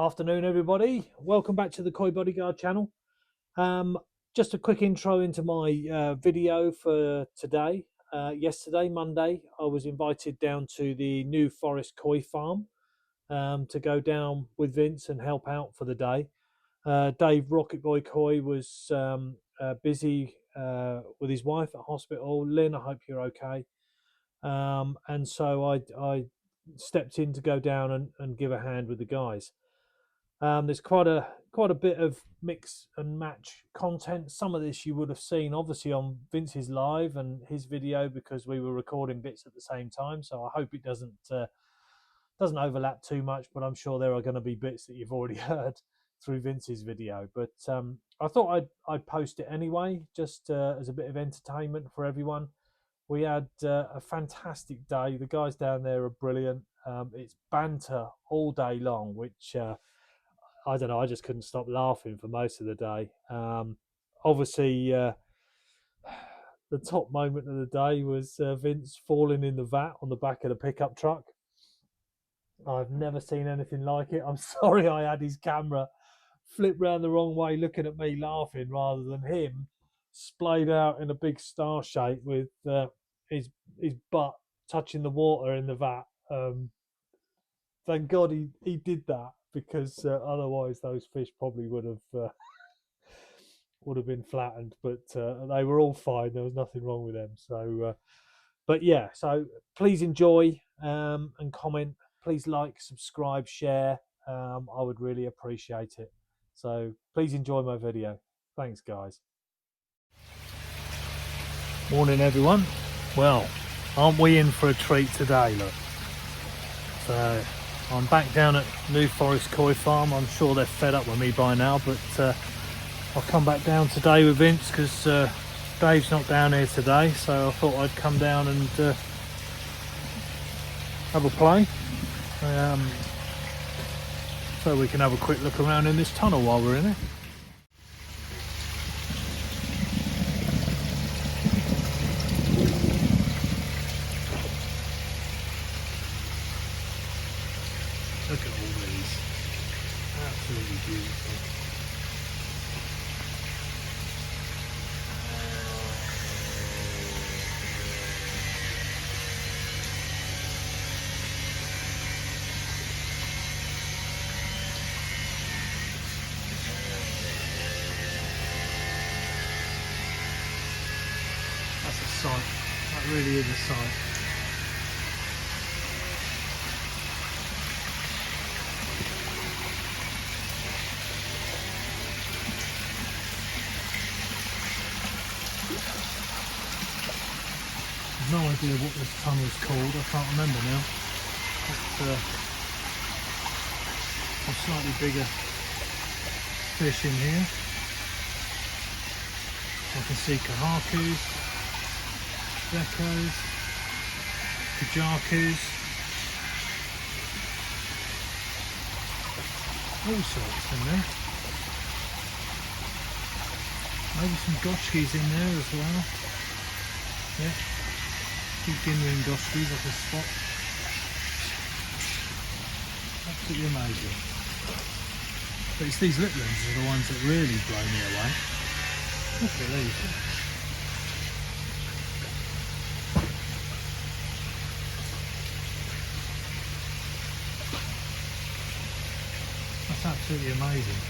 Afternoon, everybody. Welcome back to the Koi Bodyguard channel. Just a quick intro into my video for today. Yesterday, Monday, I was invited down to the New Forest Koi farm to go down with Vince and help out for the day. Dave Rocket Boy Koi was busy with his wife at hospital. Lynn, I hope you're okay. And so I stepped in to go down and give a hand with the guys. There's quite a bit of mix and match content. Some of this you would have seen obviously on Vince's live and his video because we were recording bits at the same time. So I hope it doesn't overlap too much. But I'm sure there are going to be bits that you've already heard through Vince's video. But I thought I'd post it anyway, just as a bit of entertainment for everyone. We had a fantastic day. The guys down there are brilliant. It's banter all day long, which I don't know, I just couldn't stop laughing for most of the day. Obviously, the top moment of the day was Vince falling in the vat on the back of the pickup truck. I've never seen anything like it. I'm sorry I had his camera flipped round the wrong way looking at me laughing rather than him splayed out in a big star shape with his butt touching the water in the vat. Thank God he did that, because otherwise those fish probably would have been flattened. But they were all fine. There was nothing wrong with them. So, but yeah. So please enjoy and comment. Please like, subscribe, share. I would really appreciate it. So please enjoy my video. Thanks, guys. Morning, everyone. Well, aren't we in for a treat today? Look. So I'm back down at New Forest Koi Farm. I'm sure they're fed up with me by now, but I'll come back down today with Vince because Dave's not down here today, so I thought I'd come down and have a play. So we can have a quick look around in this tunnel while we're in it. Look at all these, absolutely beautiful. That's a sight, that really is a sight. No idea what this tunnel's called, I can't remember now. But, some slightly bigger fish in here. I can see kahakus, geckos, kajakus, all sorts in there. Maybe some goshkis in there as well. Yeah. Ginring goshkis I can spot. Absolutely amazing. But it's these little ones are the ones that really blow me away. Look at these. That's absolutely amazing.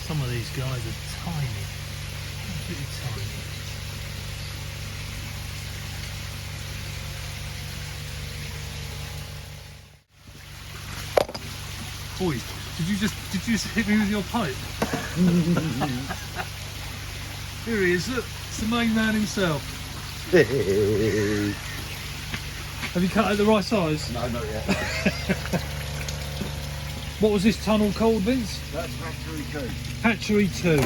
Some of these guys are tiny, absolutely tiny. Boy, did you just hit me with your pipe? Here he is, look, it's the main man himself. Have you cut it the right size? No, not yet. What was this tunnel called, Vince? That's Hatchery 2. Hatchery 2.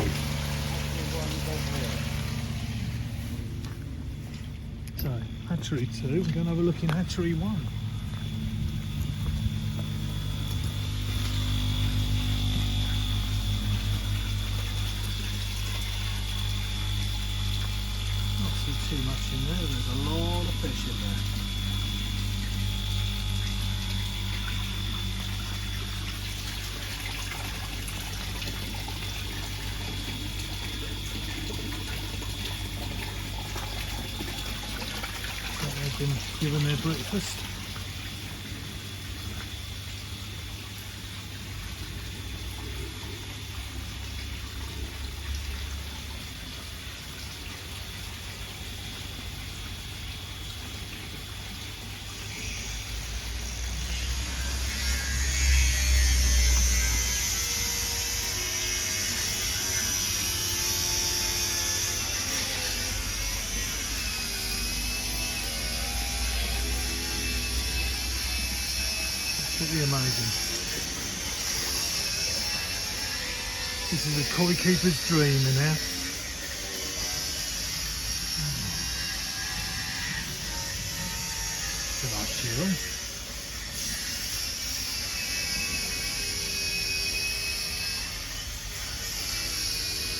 So, Hatchery 2, we're going to have a look in Hatchery 1. too much in there. There's a lot of fish in there. They've been given their breakfast. Absolutely amazing. This is a koi keeper's dream in here. It's a nice chiro.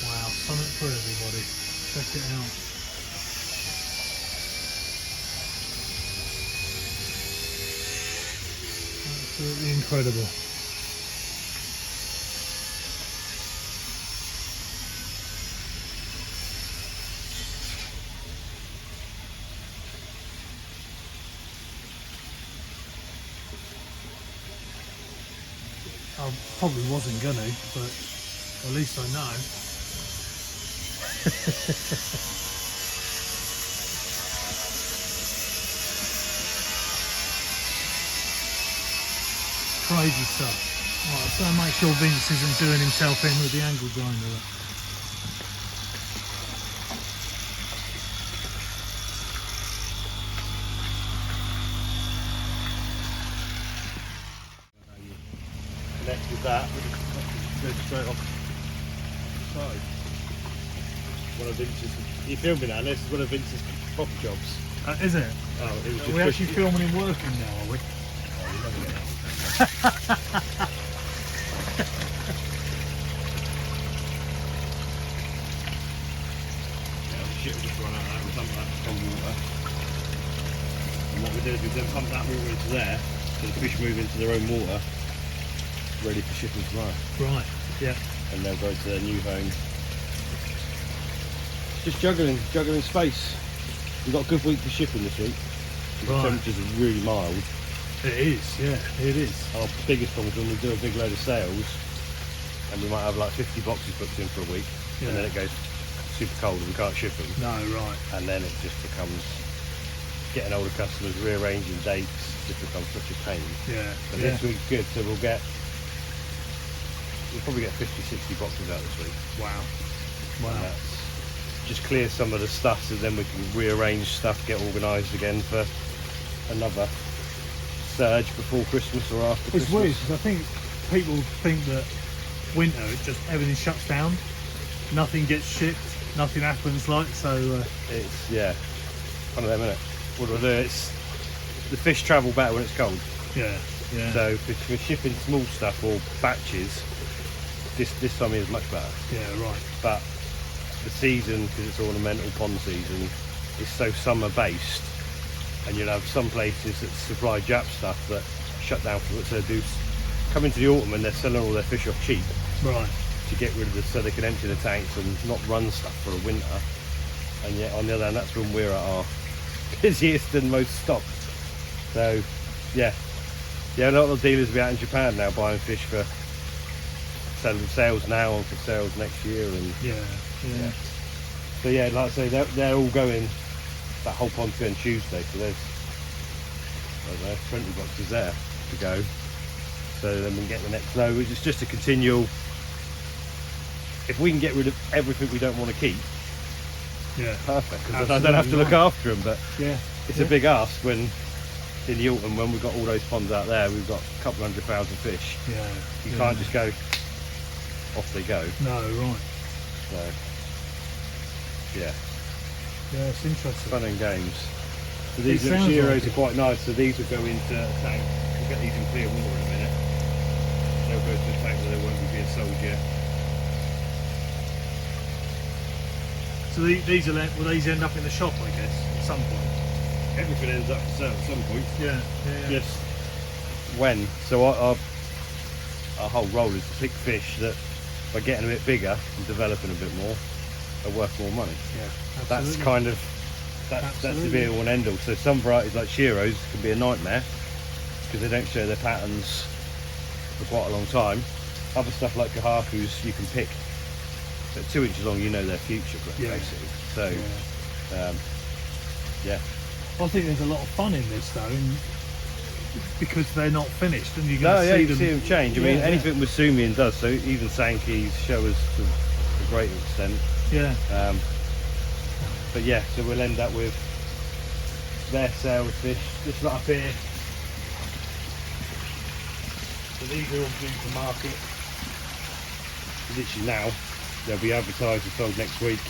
Wow, something for everybody. Check it out. Absolutely incredible. I probably wasn't gonna, but at least I know. Crazy stuff. Right, so make sure Vince isn't doing himself in with the angle grinder. Next with that, go straight off the side. One of Vince's. You're filming that? This is one of Vince's proper jobs. Is it? Oh, it was Are we actually filming him working now, are we? Oh, you never get out. Yeah, the shit will just run out of that. We dump that cold water. And what we do is we then pump that water into there, so the fish move into their own water, ready for shipping tomorrow. Right, yeah. And they'll go to their new home. Just juggling space. We've got a good week for shipping this week. The temperatures are really mild. It is, yeah, it is. Our biggest problem is when we do a big load of sales, and we might have like 50 boxes booked in for a week, Yeah. and then it goes super cold and we can't ship them. No, right. And then it just becomes, getting older customers, rearranging dates, just becomes such a pain. Yeah. But yeah. this week's good, so we'll probably get 50, 60 boxes out this week. Wow. And Wow. that's just clear some of the stuff, so then we can rearrange stuff, get organised again for another surge before Christmas or after It's Christmas. weird because I think people think that winter, it just everything shuts down, nothing gets shipped, nothing happens. Like so. It's one of them, isn't it? What do I do? It's the fish travel better when it's cold. Yeah. Yeah. So if we're shipping small stuff or batches, this time of year is much better. Yeah. Right. But the season, because it's ornamental pond season, is so summer based, and you'll have some places that supply Jap stuff that shut down for it, so they do come into the autumn and they're selling all their fish off cheap Right. to get rid of the, so they can empty the tanks and not run stuff for a winter. And yet on the other hand, that's when we're at our busiest and most stocked. So yeah, a lot of dealers will be out in Japan now buying fish for selling sales now and for sales next year. And Yeah. so yeah, like I say, they're all going, that whole pond's going Tuesday, so there's, I don't know, 20 boxes there to go. So then we can get the next load, which is just a continual, if we can get rid of everything we don't want to keep, Yeah. perfect, because I don't have to look after them. But Yeah. it's a big ask when in the autumn, when we've got all those ponds out there, we've got a couple 100,000 fish. Yeah. You can't just go, off they go. No. Right. So yeah, Yeah. It's interesting. fun and games. So these It little sounds sheros like it. are quite nice, so these will go into a tank. We'll get these in clear water in a minute. They'll go to a tank where they won't be being sold yet. So will these end up in the shop, I guess, at some point? Everything ends up for sale at some point. Yeah. Just when. So our whole role is to pick fish that by getting a bit bigger and developing a bit more are worth more money. Yeah, That's absolutely. kind of that's the be all and end all. So some varieties like Shiros can be a nightmare because they don't show their patterns for quite a long time. Other stuff like Kahakus you can pick at 2 inches long, you know their future basically. So yeah. I think there's a lot of fun in this though, because they're not finished and you No, can you see them change. I mean, anything with Sumikin does, so even Sankeys show us to a great extent. Yeah. But yeah, so we'll end up with their sales fish, just like up here. So these are all due to market. Literally now, they'll be advertised and sold next week.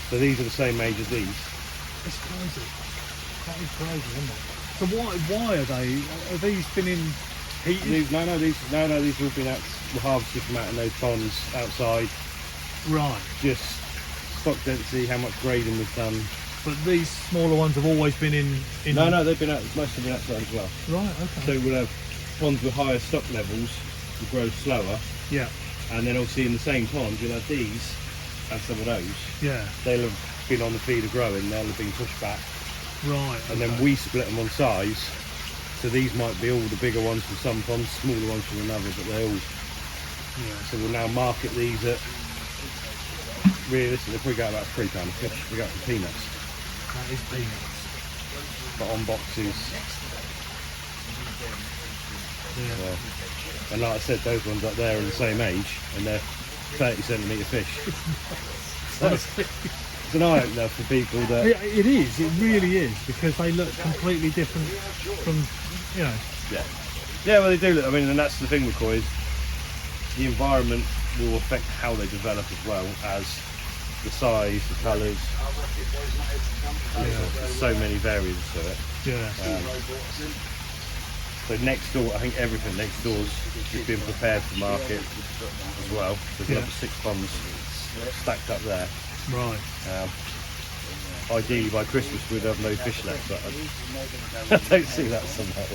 So these are the same age as these. It's crazy. That is crazy, isn't it? So why are they? Have these been in heated? These have all been harvested from out in those ponds outside. Right. Just stock density, how much grading we've done. But these smaller ones have always been in. No, they've been out. Most of them been outside as well. Right. Okay. So we'll have ones with higher stock levels will grow slower. Yeah. And then obviously in the same pond you'll have these and some of those. Yeah. They'll have been on the feeder growing. They'll have been pushed back. Right. And then we split them on size. So these might be all the bigger ones from some ponds, smaller ones from another, but they're all. Yeah. So we'll now market these at. Realistically, they probably go about £3 a fish. We go for peanuts. That is peanuts. But on boxes. Yeah. And like I said, those ones up there are the same age, and they're 30cm fish. It's an eye opener for people that. It is. It really is, because they look completely different from, you know. Yeah, well they do. I mean, and that's the thing with koi is the environment will affect how they develop as well as the size, the colours. There's so many variants to it. Yeah. So next door, I think everything next door's just been prepared for market as well. There's another 6 ponds stacked up there. Right. Ideally by Christmas we'd have no fish left, but I don't see that somehow.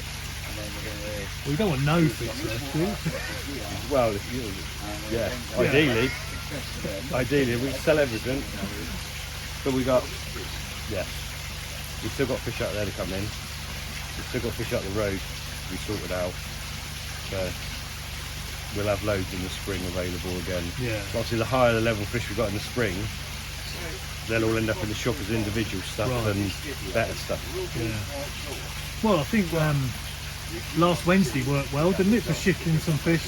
We don't want no fish left, do we? Well, yeah, ideally we sell everything, but we got, we've still got fish out there to come in. We've still got fish out the road we sorted out, so we'll have loads in the spring available again. Yeah. Obviously the higher the level fish we've got in the spring, they'll all end up in the shop as individual stuff and better stuff. Yeah. Well, I think last Wednesday worked well, didn't it, for shifting some fish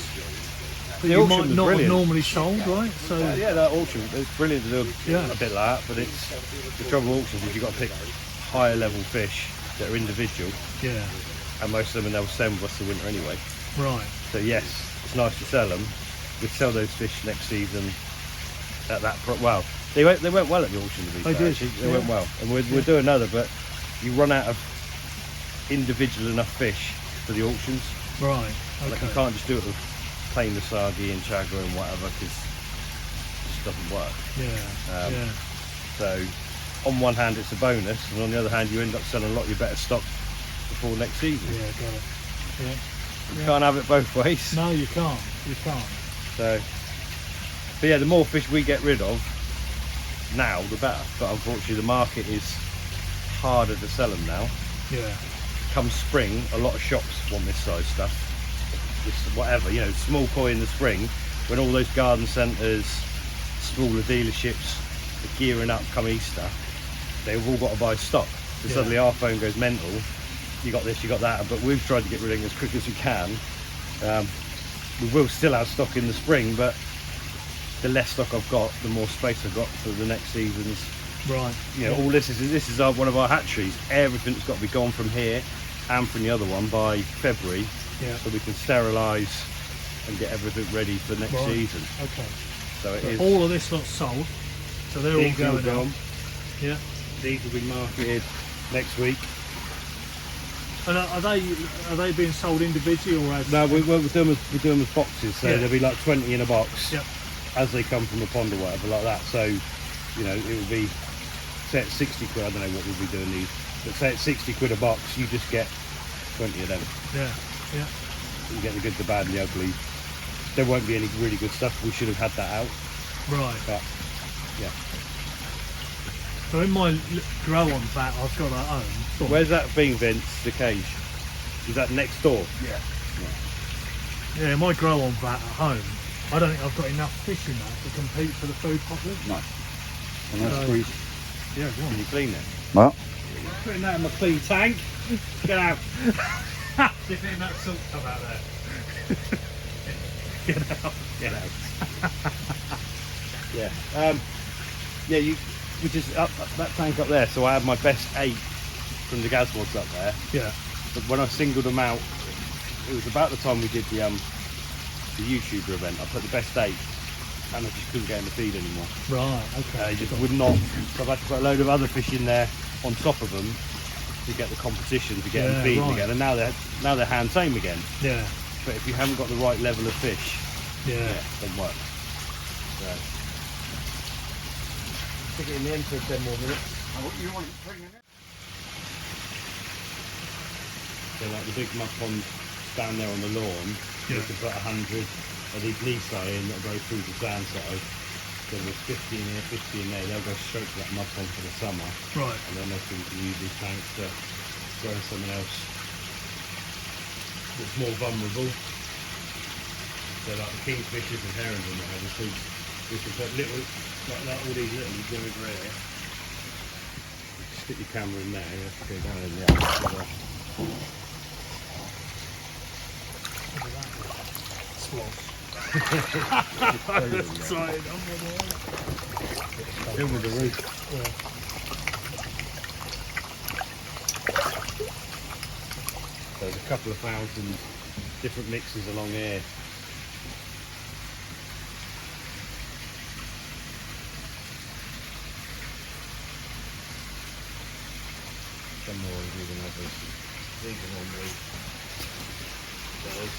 that you might not have normally sold, right? So yeah, that auction, it's brilliant to do a bit like that, but it's the trouble with auctions is you've got to pick higher level fish that are individual. Yeah. And most of them they'll send with us the winter anyway. Right. So yes, it's nice to sell them. We sell those fish next season at that well. They went well at the auction to be fair. Did. Actually. They went well, and we'll do another. But you run out of individual enough fish for the auctions. Right. Okay. Like you can't just do it with plain Masagi and Chagga and whatever because it just doesn't work. Yeah. So on one hand it's a bonus, and on the other hand you end up selling a lot of your better stock before next season. Yeah, got it. Yeah. You can't have it both ways. No, you can't. You can't. So, but yeah, the more fish we get rid of now, the better. But unfortunately, the market is harder to sell them now. Yeah. Come spring, a lot of shops want this size stuff. This whatever, you know, small koi in the spring, when all those garden centres, smaller dealerships are gearing up come Easter, they've all got to buy stock. So suddenly our phone goes mental. You got this, you got that, but we've tried to get rid of it as quick as we can. We will still have stock in the spring, but the less stock I've got, the more space I've got for the next seasons. Right. You know, all this is one of our hatcheries. Everything's got to be gone from here and from the other one by February, so we can sterilise and get everything ready for next season. Okay. So it is. All of this lot's sold, so they're all going on. Yeah. These will be marketed next week. And are they being sold individually or as? No, we do them as boxes. So there'll be like 20 in a box. Yep. As they come from a pond or whatever like that. So you know, it would be, say at 60 quid, I don't know what we'll be doing these, but say at 60 quid a box, you just get 20 of them. Yeah, yeah. You get the good, the bad and the ugly. There won't be any really good stuff. We should have had that out. Right. But yeah. So in my grow on vat I've got at home. Where's that being, Vince? The cage? Is that next door? Yeah. Yeah, my grow on vat at home, I don't think I've got enough fish in that to compete for the food properly. No. And that's squeeze. Yeah, can you clean it? Well, Putting that in my clean tank. Get out. Do you think that salt come out there? Get out. Get out. Yeah. Yeah, you just up that tank up there. So I had my best 8 from the gas mods up there. Yeah. But when I singled them out, it was about the time we did the YouTuber event. I put the best 8, and I just couldn't get in the feed anymore. Right. Okay. They just would not. So I've had to put a load of other fish in there on top of them to get the competition to get them feeding again. And now they're hand tame again. Yeah. But if you haven't got the right level of fish, Yeah. it doesn't work. So stick it in the end for 10 more minutes. you want to bring it in? So like the big mud ponds down there on the lawn, you can put 100 of these Nisai in that go through the sand side. So there's 50 in here, 50 in there. They'll go straight to that mud pond for the summer. Right. And then they can use these tanks to grow something else that's more vulnerable. So like the kingfishers and herons and whatever. So we can put little, like that, all these little go over here. Stick your camera in there, you have to go down in there. Sorry, In with the roof. Yeah. There's a couple of fountains, different mixes along here. Some more easy than others. These are normally those.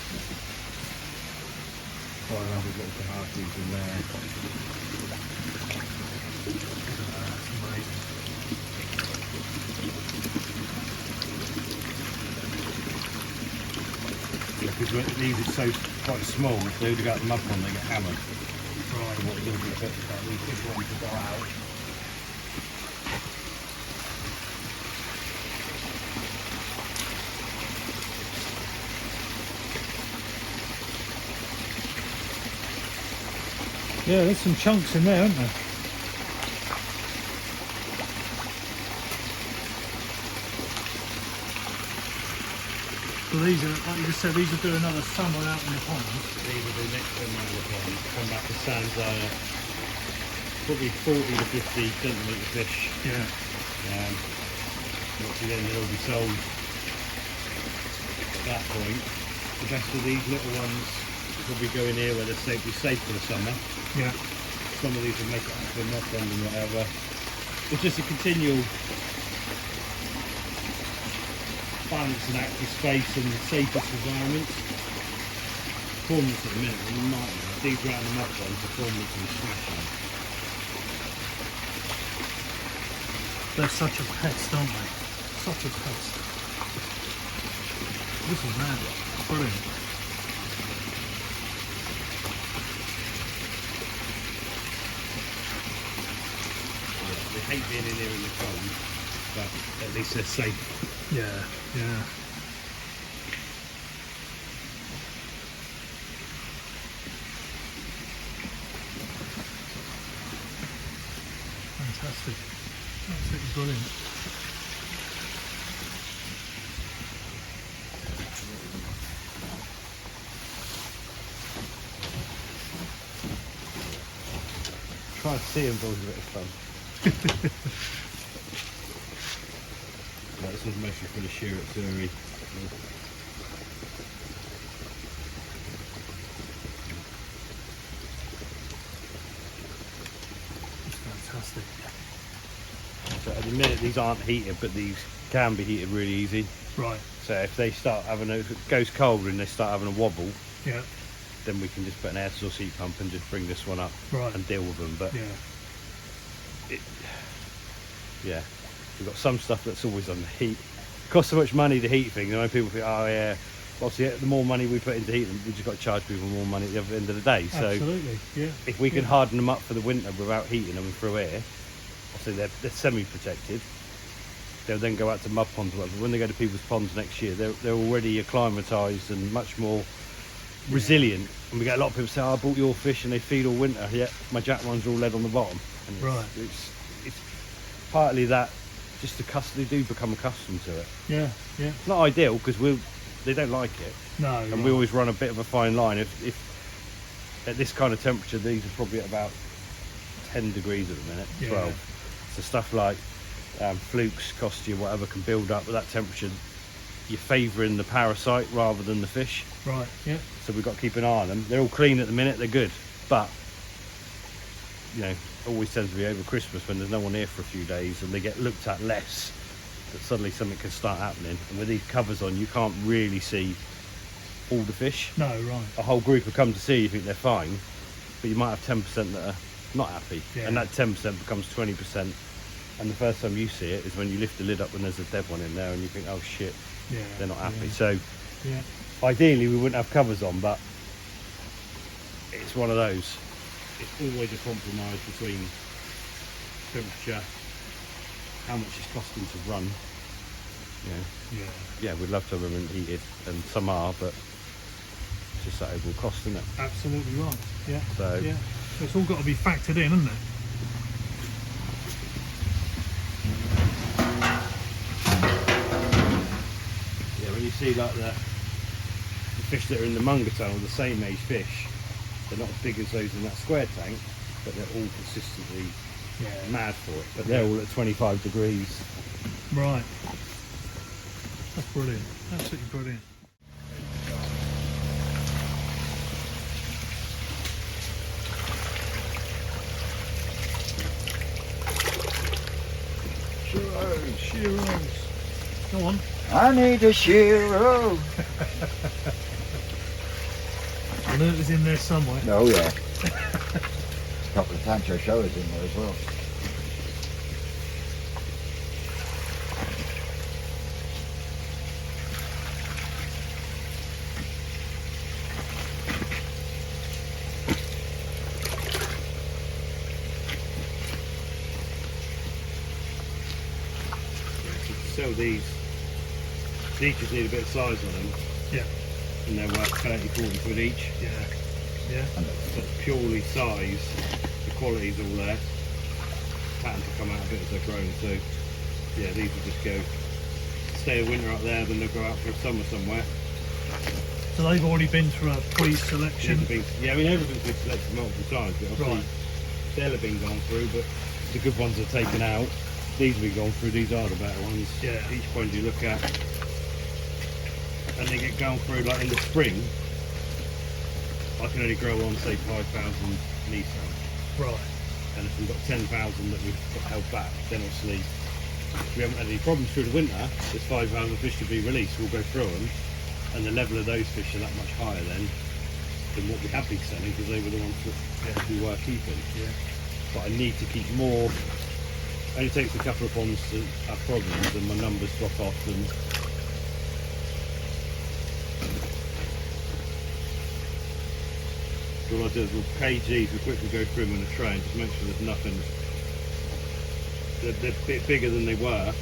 500 little Kahatis in there. Because these are so quite small, if they would go out the mud pond, they get hammered. Right. So what we're doing is these big ones to go out. Yeah, there's some chunks in there, aren't there? So these are, like you just said, these will do another summer out in the pond. These will do next time out of the pond, come back to sands probably 40 to 50 centimetre fish. Yeah. Obviously then they'll be sold at that point. The best of these little ones will probably go in here where they're safe for the summer. Yeah. Some of these will make it up to a mud pond and whatever. It's just a continual balance and active space and the safest environments. Performance at the minute, we might have these round the mud pond, performance is smashing. They're such a pest, aren't they? Such a pest. This is mad. Brilliant. They hate being in here in the cold, but at least they're safe. Yeah, yeah. Fantastic. Absolutely brilliant. Trying to see them was a bit of fun. Right, this was mostly for the shear at Surrey. Fantastic. So at the minute these aren't heated, but these can be heated really easy. Right. So if they start having if it goes colder and they start having a wobble, Yeah. then we can just put an air source heat pump and just bring this one up Right. and deal with them. But Yeah. yeah, we've got some stuff that's always on the heat. It costs so much money to heat things. I know people think, oh yeah, obviously the more money we put into heat them, we just got to charge people more money at the other end of the day. So Absolutely, yeah. if we can harden them up for the winter without heating them through air, obviously they're semi-protected. They'll then go out to mud ponds or whatever. When they go to people's ponds next year, they're already acclimatised and much more resilient. And we get a lot of people say, oh, I bought your fish and they feed all winter. Yeah, my jack ones are all lead on the bottom. And it's partly that, just they do become accustomed to it. Yeah, yeah. It's not ideal because they don't like it. No. And we always run a bit of a fine line. If at this kind of temperature, these are probably at about 10 degrees at the minute, 12. So stuff like flukes, costume, whatever can build up at that temperature. You're favouring the parasite rather than the fish. Right, yeah. So we've got to keep an eye on them. They're all clean at the minute, they're good. But, you know, always tends to be over Christmas when there's no one here for a few days and they get looked at less, that suddenly something can start happening. And with these covers on, you can't really see all the fish. No, right. A whole group have come to see you, think they're fine, but you might have 10% that are not happy. Yeah. And that 10% becomes 20%. And the first time you see it is when you lift the lid up and there's a dead one in there and you think, oh shit, they're not happy. So ideally we wouldn't have covers on, but it's one of those. It's always a compromise between temperature, how much it's costing to run. Yeah, we'd love to have them heated, and some are, but it's just that overall cost, isn't it? Absolutely right. Yeah. So it's all got to be factored in, isn't it? When you see like the fish that are in the Munger tunnel, the same age fish, they're not as big as those in that square tank, but they're all consistently mad for it. But they're all at 25 degrees. Right. That's brilliant. Absolutely brilliant. Shearers. Go on. I need a shiro. I knew it was in there somewhere. Oh yeah. A couple of tancho showers in there as well. Sell these just need a bit of size on them. Yeah. And they're worth 30, 40 quid each. Yeah. Yeah. So it's purely size, the quality's all there. Pattern to come out a bit as they're grown, so yeah, these will just go stay a winter up there, then they'll go out for a summer somewhere. So they've already been through a pre-selection. Yeah, I mean everything's been selected multiple times, but obviously they'll have been gone through, but the good ones are taken out. These have been gone through, these are the better ones. Yeah. Each point you look at, and they get gone through, like in the spring, I can only grow on say 5,000 Nissan. Right. And if we've got 10,000 that we've got held back, then obviously we haven't had any problems through the winter. There's 5,000 fish to be released, we'll go through them, and the level of those fish are that much higher then than what we have been selling, because they were the ones that we were keeping. Yeah. But I need to keep more. It only takes a couple of ponds to have problems and my numbers drop off. And so what I do is we'll cage these, we'll quickly go through them in a tray and just make sure there's nothing. They're a bit bigger than they were,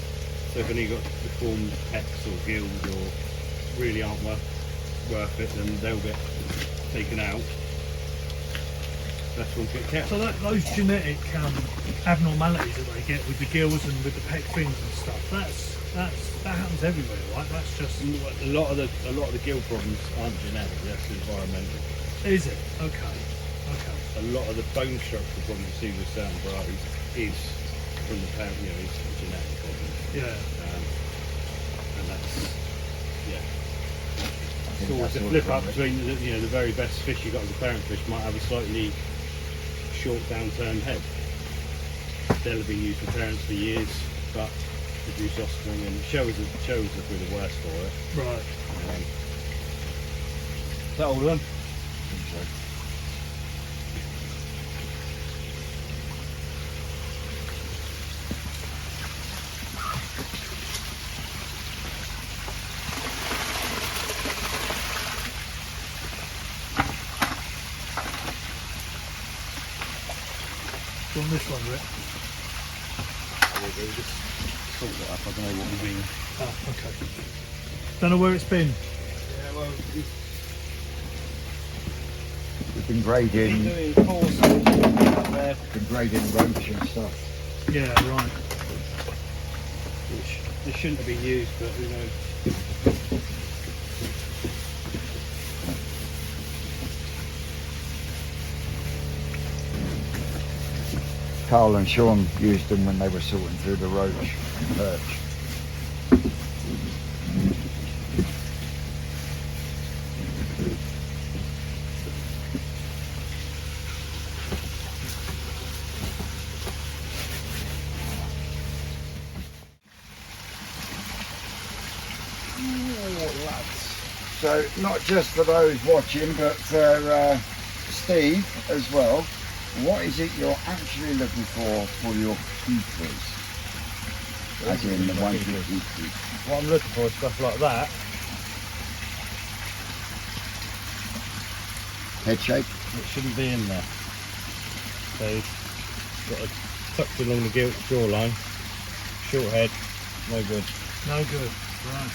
so if any got deformed pecks or gills or really aren't worth it, then they'll get taken out. Best ones get kept. So those genetic abnormalities that they get with the gills and with the pec fins and stuff, that happens everywhere, right? That's just a lot of the gill problems aren't genetic, that's environmental. Is it? Okay. Okay. A lot of the bone structural problems you see with certain varieties is from the parent, is a genetic problem. Yeah. And that's it's always the flip up between the very best fish you got as a parent fish might have a slightly short downturned head. They'll have been used for parents for years, but produce offspring, and shows are probably the worst for it. Right. Is that all done? on this one, Rick? We'll just sort it up. I don't know what we mean. Oh, okay. Don't know where it's been. Yeah, well, We've been grading, doing courses there, been grading roach and stuff. Yeah, right. which they shouldn't have been used, but who knows. Carl and Sean used them when they were sorting through the roach and perch. Oh, lads. So not just for those watching, but for Steve as well. What is it you're actually looking for your keepers? As in the ones you keep. What I'm looking for is stuff like that. Head shape? It shouldn't be in there. So, got it tucked along the jawline. Short head, no good. No good. Right.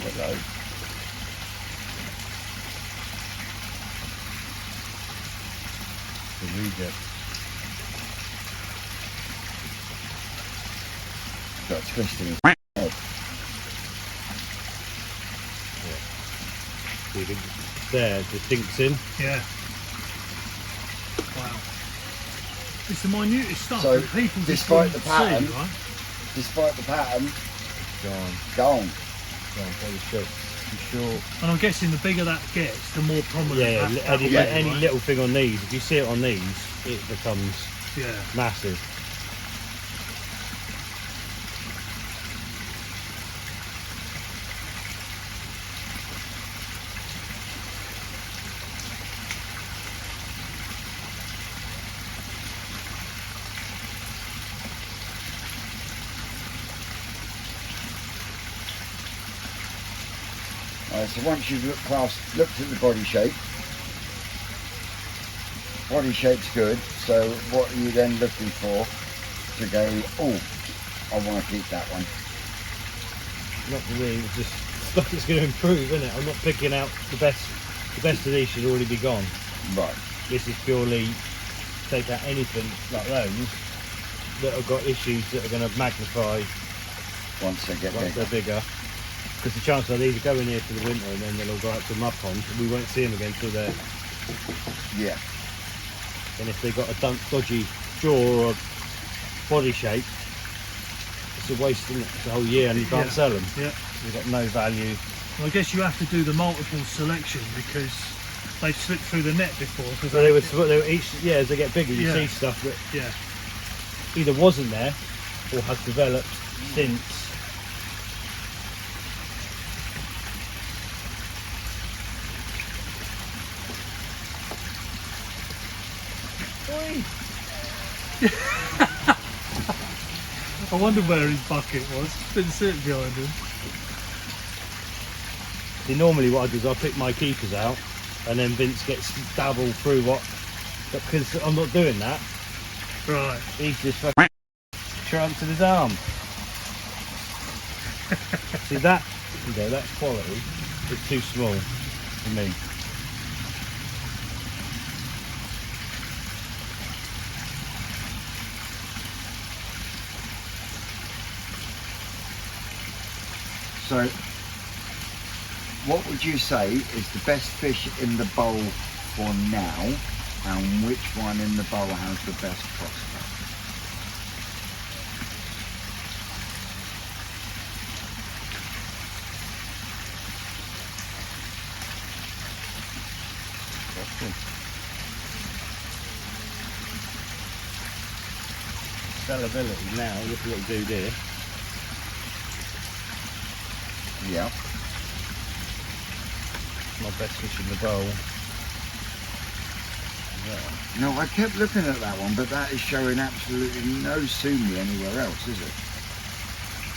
Hello. The reject. Got a twist in his head. See, there, the dinks in. Yeah. Wow. It's the minutest stuff So, that people just despite wouldn't the pattern, see, right? Despite the pattern, Gone. gone. Gone, probably short. Short. And I'm guessing the bigger that gets, the more prominent Yeah, that will any, be, any right? little thing on these, if you see it on these, it becomes Yeah. massive. So once you've looked at the body shape, body shape's good. So what are you then looking for to go? Oh, I want to keep that one. Not for me, it's just stuff that's going to improve, isn't it? I'm not picking out the best. The best of these should already be gone. Right. This is purely take out anything like those that have got issues that are going to magnify Once they get once bigger. they're bigger. Because the chances are these are going here for the winter and then they'll all go out to mud ponds and we won't see them again until they're. Yeah. And if they've got a dodgy jaw or body shape, it's a waste, isn't it? It's a whole year and you can't sell them. Yeah. They've got no value. Well, I guess you have to do the multiple selection because they've slipped through the net before. Because So they were each, yeah, as they get bigger, you see stuff that Yeah. either wasn't there or has developed since. I wonder where his bucket was. Been sitting behind him. See, normally what I do is I pick my keepers out and then Vince gets dabbled through what, because I'm not doing that. Right. He's just fucking trumped to his arm. See that, you know, that quality is too small for me. So, what would you say is the best fish in the bowl for now, and which one in the bowl has the best prospect? Sellability now, look at what we do there. Yeah. My best fish in the bowl. No, I kept looking at that one, but that is showing absolutely no sumi anywhere else, is it?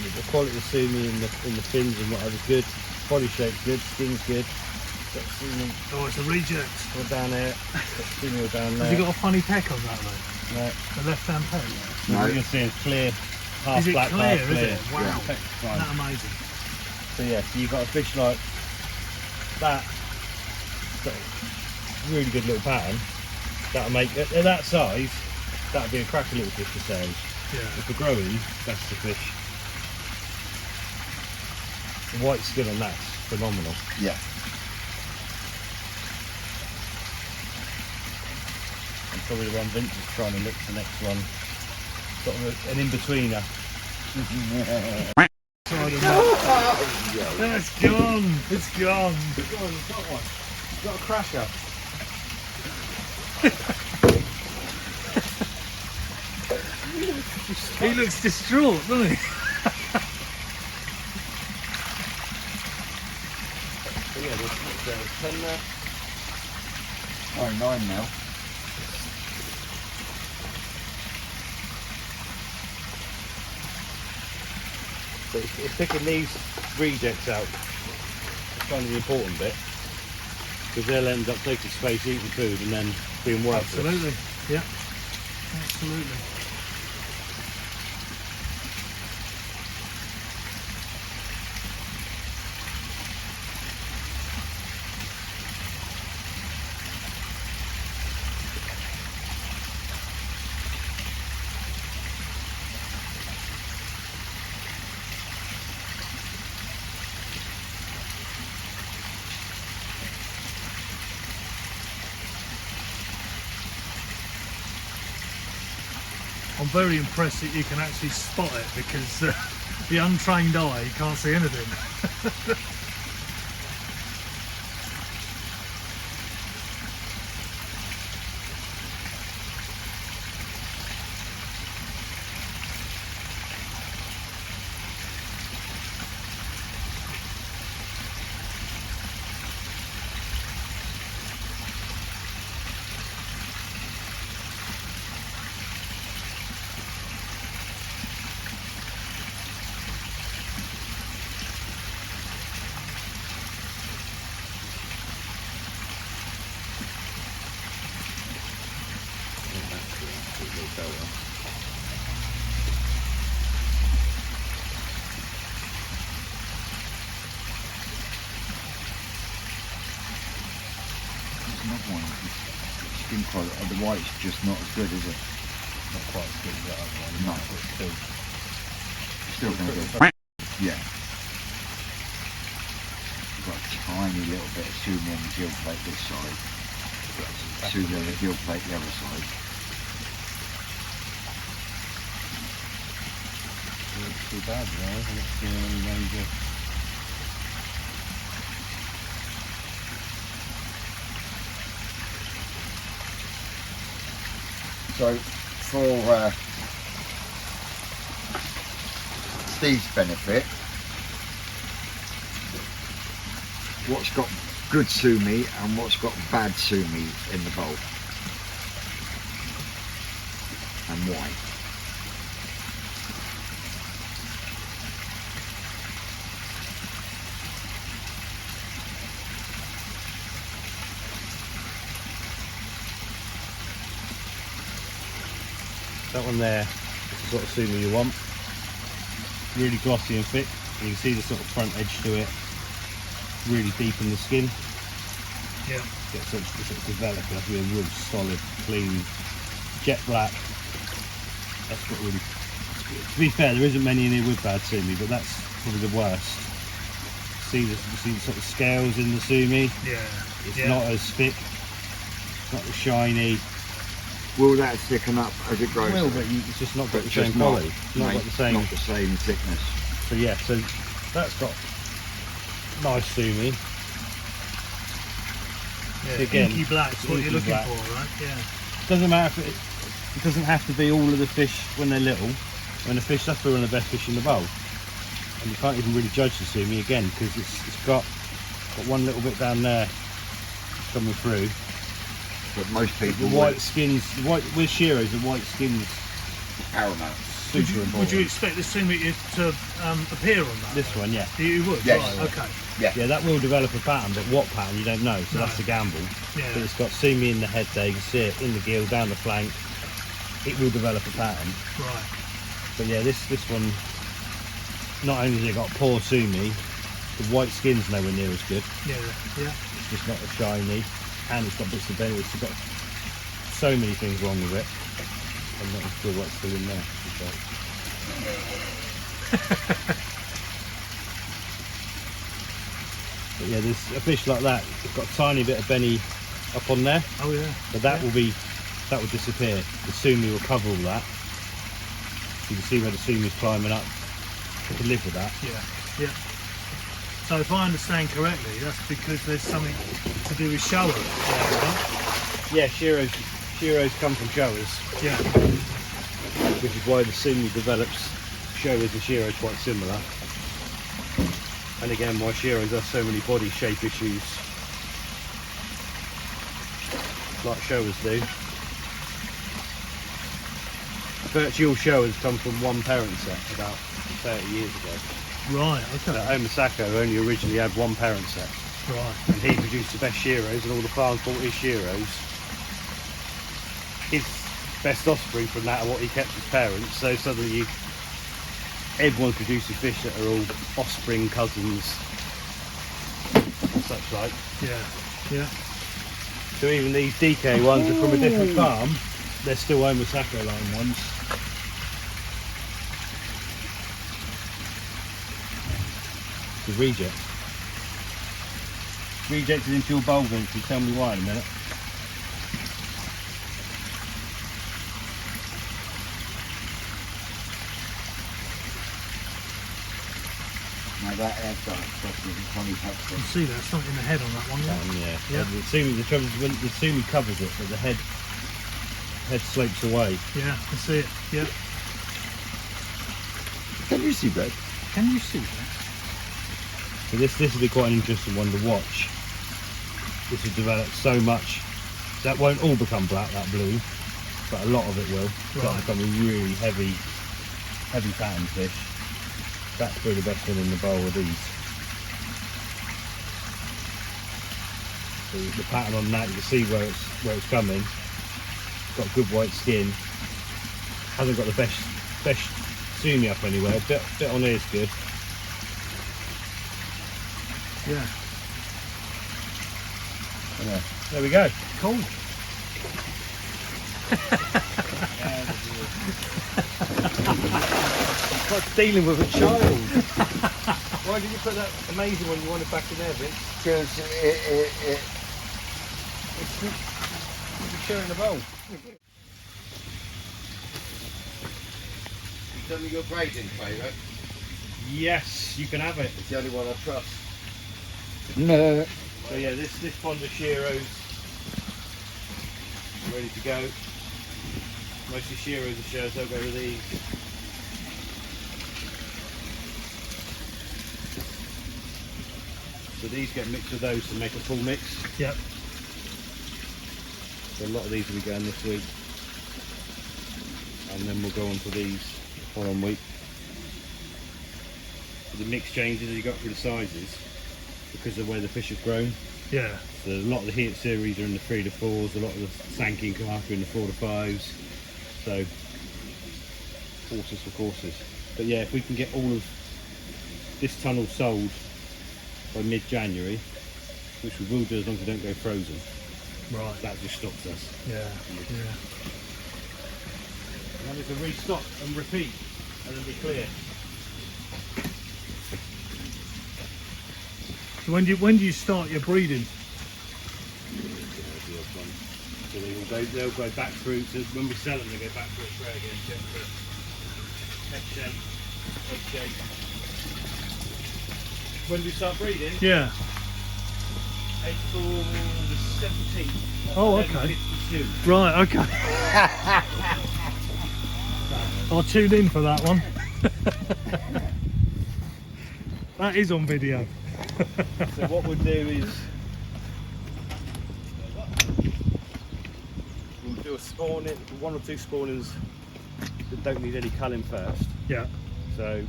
Yeah, the quality of sumi in the fins and whatever's good. Body shape's good, skin's good. Got sumi Oh, it's a reject. all down there. Got sumi all down there. Has he got a funny peck on that though? No. The left-hand peck? No. What you can see is clear, half Is it black, clear, half is clear. it? Wow. Yeah, peck's Isn't fine. that amazing? So yeah, so you've got a fish like that, got a really good little pattern. That'll make, at that size, that'll be a cracker little fish for sales. Yeah. If we're growing, that's the fish. The white skin on that's phenomenal. Yeah. And probably the one Vince is trying to mix the next one. Sort of an in-betweener. That's gone. It's gone. You've got one. You've got a crasher. He looks distraught, doesn't he? So yeah, there's 10 there. Oh, 9 now. But it's picking these rejects out. It's kind of the important bit. Because they'll end up taking space, eating food, and then being worthless. Absolutely. Yeah. Absolutely. I'm very impressed that you can actually spot it because the untrained eye can't see anything. Another one. Skin quality. The white's just not as good, is it? Not quite as good as that other one. No. But still Still going to go. Yeah. Got a tiny little bit of sumi on the gill plate this side. Sumi on the gill plate the other side. not too bad now. I'm not seeing any major. So for Steve's benefit, what's got good sumi and what's got bad sumi in the bowl, and why? That one there is the sort of sumi you want. Really glossy and thick. You can see the sort of front edge to it. Really deep in the skin. Yeah. Get sort of develop it to be a real solid, clean, jet black. That's what really. To be fair, there isn't many in here with bad sumi, but that's probably the worst. See the sort of scales in the sumi. Yeah. It's Yeah. not as thick. It's not as shiny. Will that thicken up as it grows? Well, but it's just not got But the just same not, quality. It's not got the same. Not the same thickness. So yeah, so that's got nice sumi. Yeah. Again, Inky black's what you're inky looking black. for, right? Yeah. Doesn't matter if it doesn't have to be all of the fish when they're little. When the fish, that's probably one of the best fish in the bowl. and you can't even really judge the Sumi again because it's got one little bit down there coming through. But most people The white skins, with Shiros, the white skins paramount. super important. Would you expect the Sumi to appear on that? This one, yeah. You would? Yes. Right, okay. Yeah, that will develop a pattern, but what pattern you don't know, so No. that's the gamble. Yeah. But it's got Sumi in the head there, you can see it in the gill, down the flank. It will develop a pattern. Right. But yeah, this one, not only has it got poor Sumi, the white skin's nowhere near as good. Yeah. Yeah. It's just not as shiny, and it's got bits of belly. It's got so many things wrong with it. I'm not sure what's still in there. But yeah, there's a fish like that. It's got a tiny bit of benny up on there, Oh yeah. but that will disappear. The Sumi will cover all that. You can see where the Sumi's climbing up. You can live with that. Yeah. Yeah. So if I understand correctly, that's because there's something to do with shower. Yeah, Shiros come from showers, Yeah. which is why the Sumi develops showers and Shiros quite similar. And again, why Shiros has so many body shape issues, like showers do. Virtually all showers come from one parent set about 30 years ago. Right. So Okay. Omasako only originally had one parent set, Right. and he produced the best Shiros, and all the farms bought his Shiros. His best offspring from that are what he kept as parents. So suddenly everyone's producing fish that are all offspring, cousins, and such like. Yeah. Yeah. So even these DK ones are from a different farm. They're still Omasako line ones. The reject. Rejected into your bowl, Vince. You tell me why in a minute. Now that airtight stuff is funny You texture. can see there's something in the head on that one. Yeah. Yeah. Yeah. The trouble is when the Sumi covers it, but the head slopes away. Yeah. I can see it. Yeah. Can you see that? Can you see that? So this will be quite an interesting one to watch. This will develop so much. That won't all become black, that blue, but a lot of it will. That'll Right. become a really heavy pattern fish. That's probably the best one in the bowl of these. So the pattern on that, you can see where it's coming. It's got good white skin. Hasn't got the best Sumi up anywhere. Bit on here is good. Yeah. Yeah. There we go. Cool. It's like dealing with a child. Why did you put that amazing one you wanted back in there, Vince? Because You're sharing the bowl. you tell me your grading favourite. Yes, you can have it. It's the only one I trust. No. So yeah, this pond of Shiros ready to go. Most of Shiros and shows they'll go with these. So these get mixed with those to make a full mix. Yep. So a lot of these will be going this week. And then we'll go on to these the following week. The mix changes as you go up through the sizes because of where the fish have grown. Yeah. So a lot of the heat series are in the 3 to 4s, a lot of the Sankin Karaka in the 4 to 5s. So horses for courses. But yeah, if we can get all of this tunnel sold by mid-January, which we will do as long as we don't go frozen, Right. that just stops us. Yeah. Yeah. And then we can restock and repeat and then be clear. So when do you start your breeding? So they'll go back through, so when we sell them they go back through a tray again, check for head shape, egg shape. When do we start breeding? Yeah. April the 17th. Oh, okay. 11:52. Right. Okay. I'll tune in for that one. That is on video. So what we'll do is we'll do a spawning, 1 or 2 spawnings that don't need any culling first. Yeah. So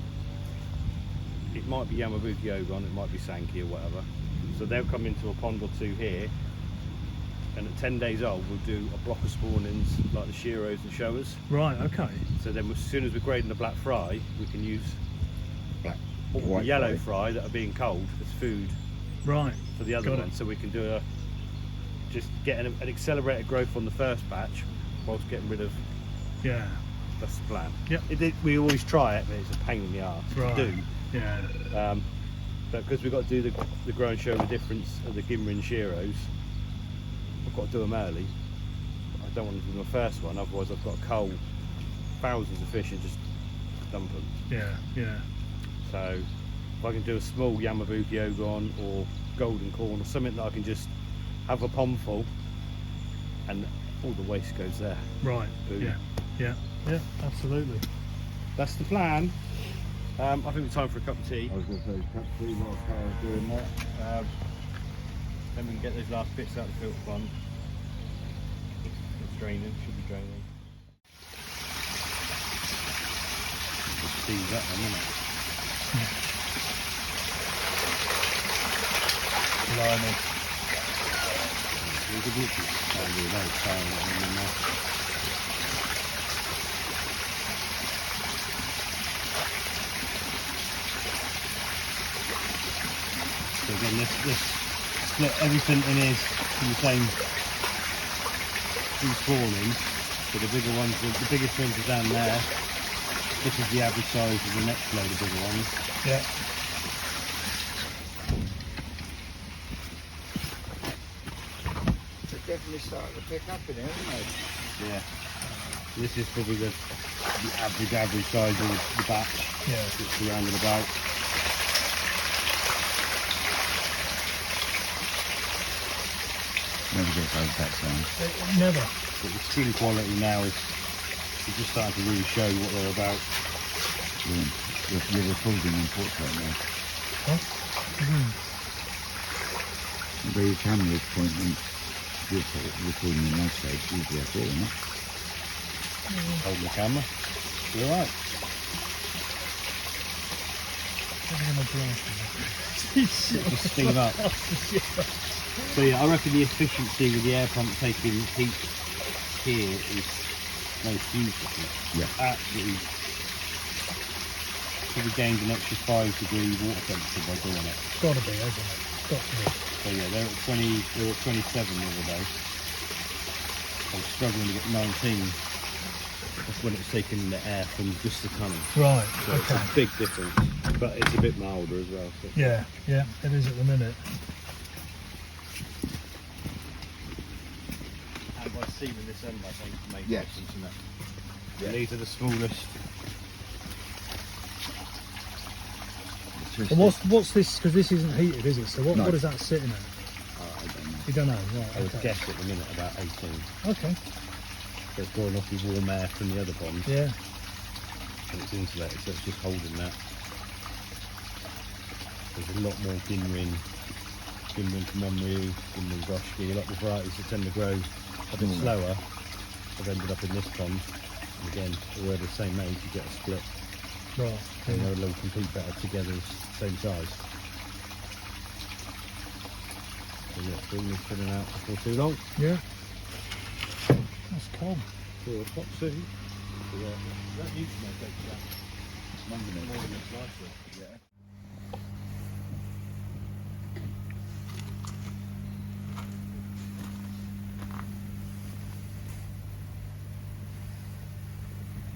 it might be Yamabuki Ogon, it might be Sankey or whatever. So they'll come into a pond or 2 here, and at 10 days old we'll do a block of spawnings like the Shiros and Showas. Right. Okay. So then as soon as we're grading the black fry, we can use all the White yellow fry that are being culled as food Right. for the other Got one. it. So we can do just get an accelerated growth on the first batch whilst getting rid of. Yeah. That's the plan. Yep. We always try it, but it's a pain in the arse Right. to do. Yeah. But because we've got to do the grow and show the difference of the Gimrin Shiros, I've got to do them early. I don't want to do my first one, otherwise I've got to cull thousands of fish and just dump them. Yeah. Yeah. So if I can do a small Yamabuki Ogon or golden corn or something that I can just have a pond full and all the waste goes there. Right. Boom. Yeah. Yeah. Yeah. Absolutely. That's the plan. I think it's time for a cup of tea. I was going to say, cup of tea whilst I was doing that. Then we can get those last bits out of the filter pond. It's draining, should be draining. Just steam that one, isn't it? Blimey. We could literally try and do that, try and get them in there. So again, this split everything in is in the same 2 spawnings. So the bigger ones, the biggest ones are down there. This is the average size of the next load of bigger ones. Yeah. They're definitely starting to pick up in here, aren't they? Yeah. This is probably the average size of the batch. Yeah. It's around and about. Never gets over that sound. Never. But the skin quality now is just starting to really show what they're about. You're recording in portrait now. Huh? Mm. Where your camera is pointing, you're recording in landscape, usually I do, isn't it? Holding the camera. You're right. Just steam up. So yeah, I reckon the efficiency with the air pump taking heat here is most beautiful. Yeah. Absolutely. Probably gained an extra 5 degree water temperature by doing it. It's got to be, hasn't it? It's got to be. So yeah, they were at 27 the other day. I was struggling to get 19. That's when it's taking the air from just the tunnel. Right. So it's Okay. a big difference, but it's a bit milder as well. So. Yeah. Yeah. It is at the minute. And by sealing this end, I think, makes Yes. difference in that. Yeah. And these are the smallest. Twisted. And what's this? Because this isn't heated, is it? So No. what is that sitting at? I don't know. You don't know, right? I would Okay. guess at the minute about 18. Okay. So it's drawing off the warm air from the other ponds, Yeah. and it's insulated, so it's just holding that. There's a lot more Ginrin from Monryu, Ginrin Goshki, a lot of the varieties that tend to grow a bit slower have ended up in this pond. And again, we're the same age, you get a split, Right. and Yeah. they'll compete better together as same size. So yeah, bring this filling out before too long. Yeah. That's cold. 4 o'clock soon. So yeah, that needs to make that. More than it's nicer. Yeah.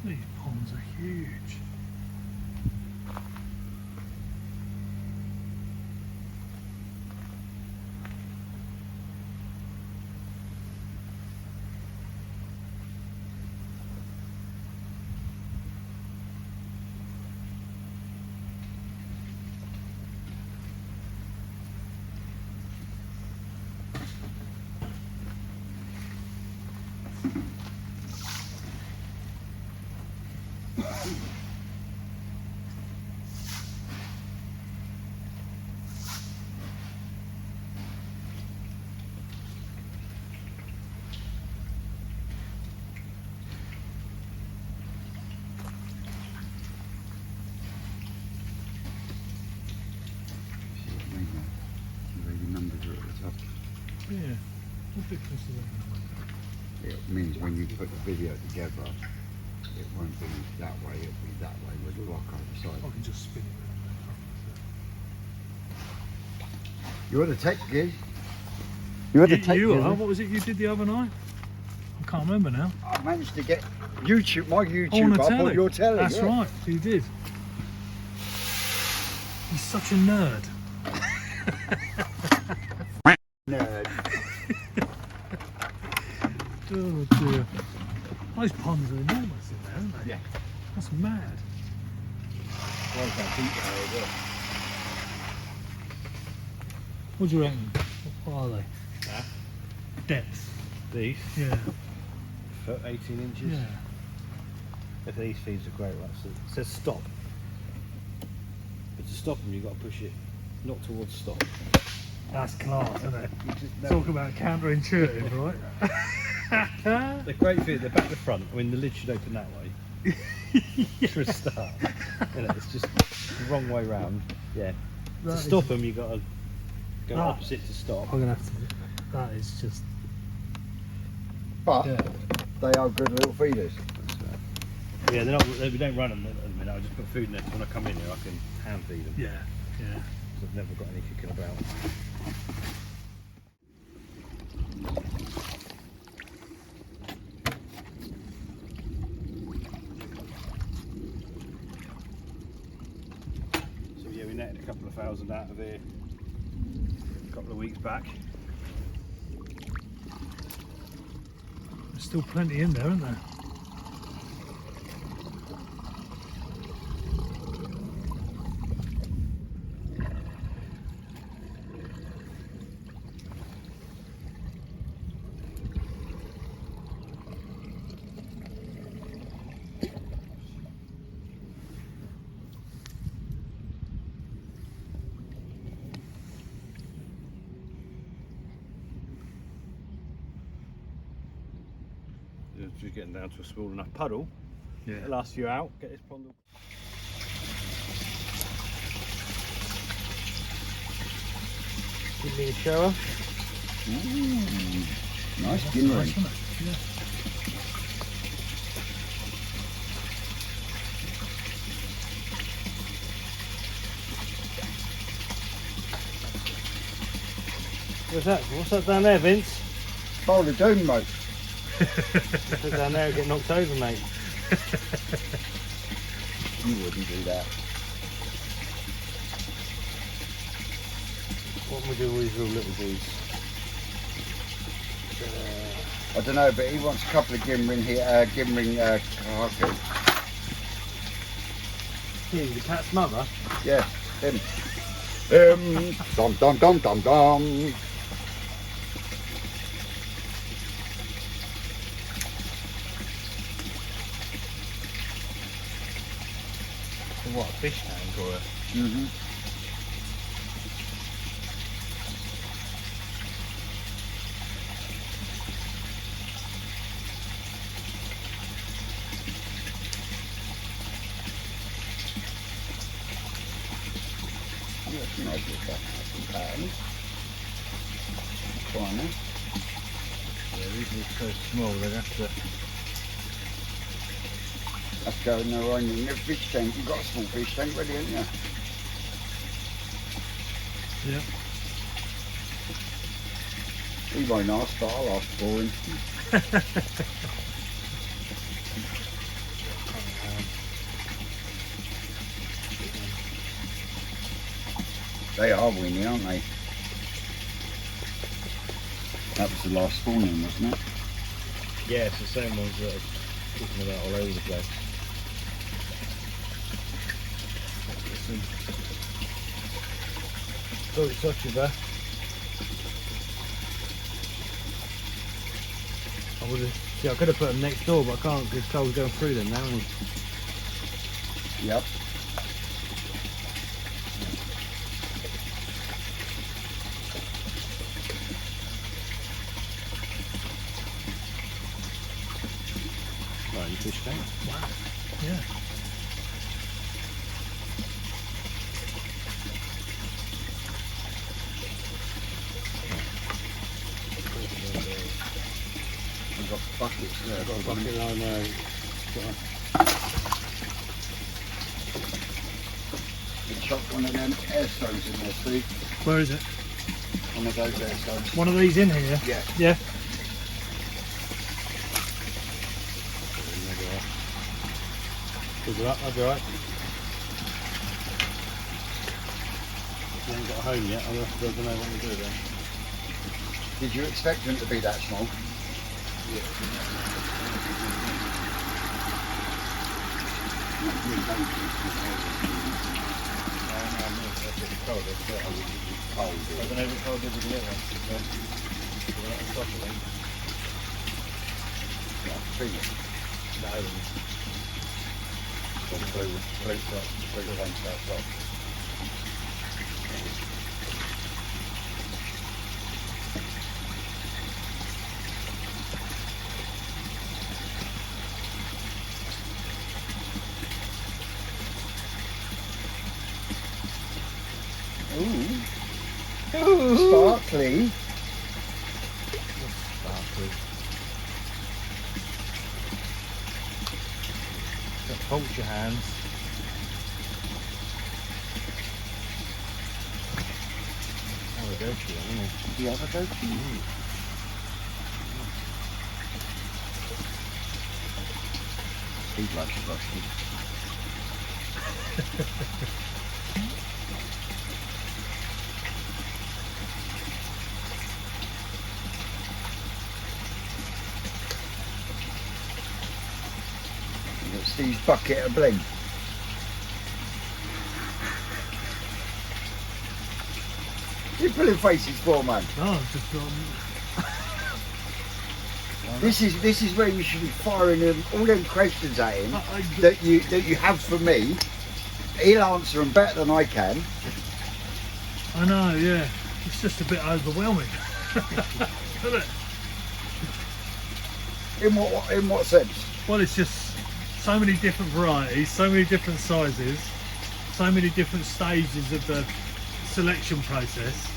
These ponds are huge. Yeah. What difference does that make? It means when you put the video together, it won't be that way, it'll be that way with the rock over the I side. can just spin it around You're the tech gig. You're the there. tech You gig. are? What was it you did the other night? I can't remember now. I managed to get YouTube, my On YouTube the up telly. on your telly. That's yeah. right, you did. He's such a nerd. Nerd. Oh dear. Those ponds are enormous in there, aren't they? Yeah. That's mad. Why is that deep there as well? What do you reckon? What are they? Huh? Depth. These, Yeah. foot 18 inches. Yeah. If these feeds are great, right? So it says stop. But to stop them, you've got to push it not towards stop. That's class, isn't it? You just Talk about counterintuitive, right? They're great feet, they're back to front. I mean, the lid should open that way. For a start. You know, it's just the wrong way round. Yeah. That to is- stop them, you've got to go Ah. opposite to stop. I'm gonna have to. That is just. But Yeah. they are good little feeders. Yeah, they're not, we don't run them at the minute. I just put food in there, so when I come in here, I can hand feed them. Yeah. Yeah. 'Cause I've never got any kicking about. So yeah, we netted a couple of thousand out of here a couple of weeks back. There's still plenty in there, isn't there? Just getting down to a small enough puddle. Yeah. The last few out, get this pond. Give me a shower. Ooh, nice skin ring. Nice, isn't it? Yeah. What's that? What's that down there, Vince? Bowl of doom, mate. What's that down there? Get knocked over, mate. You wouldn't do that. What can we do with these little dudes? I don't know, but he wants a couple of Gimring here, Gimring Kahaku. Here, the cat's mother. Yeah, him. Dum dum dum dum dum. What, a fish tank or a... Mm-hmm. Yes, nice with that nice and fine, eh? Yeah, these are so small, they'd have to... Let's go in there on in the fish tank. You've got a small fish tank ready, haven't you? Yeah. He won't ask, but I'll ask for him. They are winning, aren't they? That was the last spawning, wasn't it? Yeah, it's the same ones that are talking about all over the place. Got it touchy there. I would have... See, I could have put them next door, but I can't because Cole's going through them now, isn't he? Yep. Right, you fish tank. Wow. Yeah. buckets there. I've got a bucket on there. You chuck one of them air stones in there, Steve. Where is it? One of those air stones. One of these in here? Yeah. Yeah. Pick it up, that'll be alright. We haven't got a home yet, I don't know what to do there. Did you expect them to be that small? I don't know which cold did we get one. Ooh. Sparkly. Hold your hands. Have a go for them, isn't Do you have a go? Steve likes it rusty. Steve's bucket of bling. You pulling faces for, man. No, just This is where you should be firing him, all them questions at him that you have for me. He'll answer them better than I can. I know, yeah. It's just a bit overwhelming. Isn't it? In what sense? Well, it's just so many different varieties, so many different sizes, so many different stages of the selection process.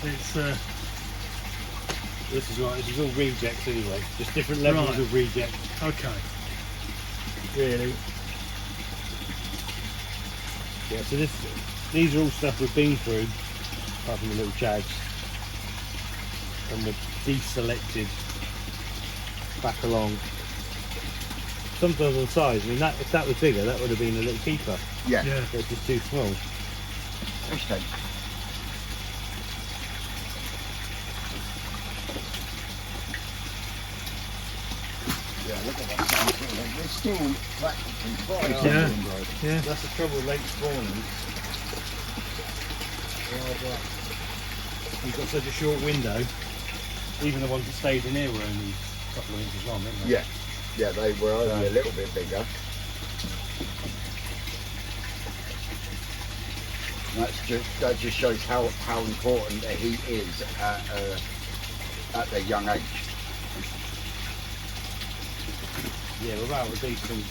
It's This is right, this is all rejects anyway. Just different levels Right. of reject, okay. really. Yeah, so these are all stuff we've been through, apart from the little chags. And we've deselected back along. Sometimes on size, I mean, if that was bigger, that would have been a little keeper. Yeah. Yeah. But it's just too small. Fish tank. Yeah, look at that sound. They're still practically fried. Yeah. Yeah. That's the trouble with late spawning. You've got such a short window. Even the ones that stayed in here were only a couple of inches long, weren't they? Yeah. Yeah, they were only a little bit bigger. That just shows how important the heat is at their young age. Yeah, we're about a decent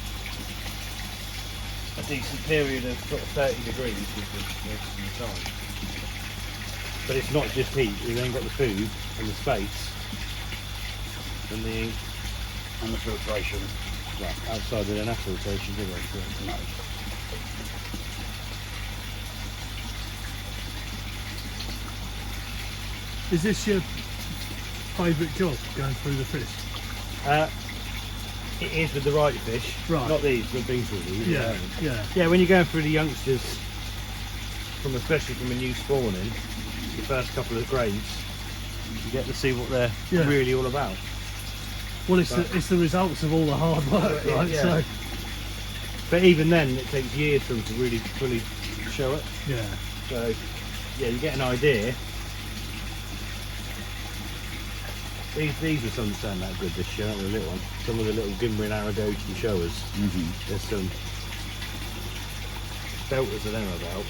period of sort of 30 degrees with the time. But it's not just heat, you've then got the food and the space and And the filtration. well, outside we don't have filtration, do we? No. Is this your favourite job, going through the fish? It is with the right fish, Right. not these, we've been through these. Yeah, yeah. Yeah, when you're going through the youngsters, especially from a new spawning, the first couple of grades, you get to see what they're Yeah. really all about. Well, it's the results of all the hard work, Yeah, right? yeah. So, But even then, it takes years for them to really fully show it. yeah. So, yeah, you get an idea. These are some that sound that good this year, aren't they, the little one? Some of the little Gimmer and Aragogi showers. There's some belters of them about.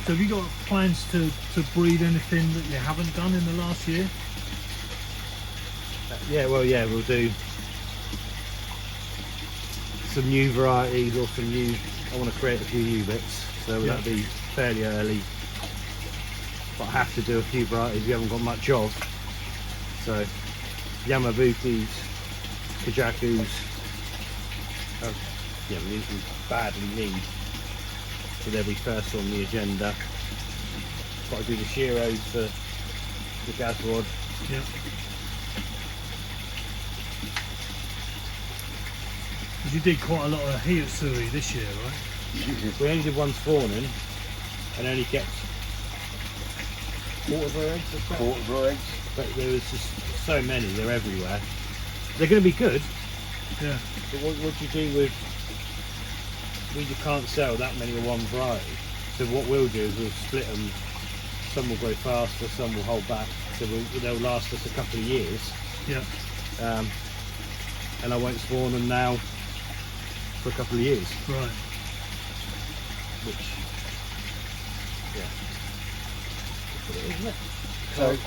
So have you got plans to breed anything that you haven't done in the last year? Yeah, well, yeah, we'll do some new varieties or some new. I want to create a few new bits, so Yeah. that'll be fairly early but I have to do a few varieties we haven't got much of. So Yamabukis, Kajakus, yeah, we badly need, so they'll be first on the agenda. Got to do the Shiros for the Gazrod. Yeah. You did quite a lot of Hiyatsuri this year, right? We only did one spawning and only kept quarter of our eggs or so. Quarter of our eggs. But there was just so many, they're everywhere. They're going to be good, Yeah. but what do you do with, we just can't sell that many of one variety. So what we'll do is we'll split them. Some will grow faster, some will hold back, so they'll last us a couple of years. Yeah. And I won't spawn them now for a couple of years. Right. Which, yeah, that's what it is, isn't it? So,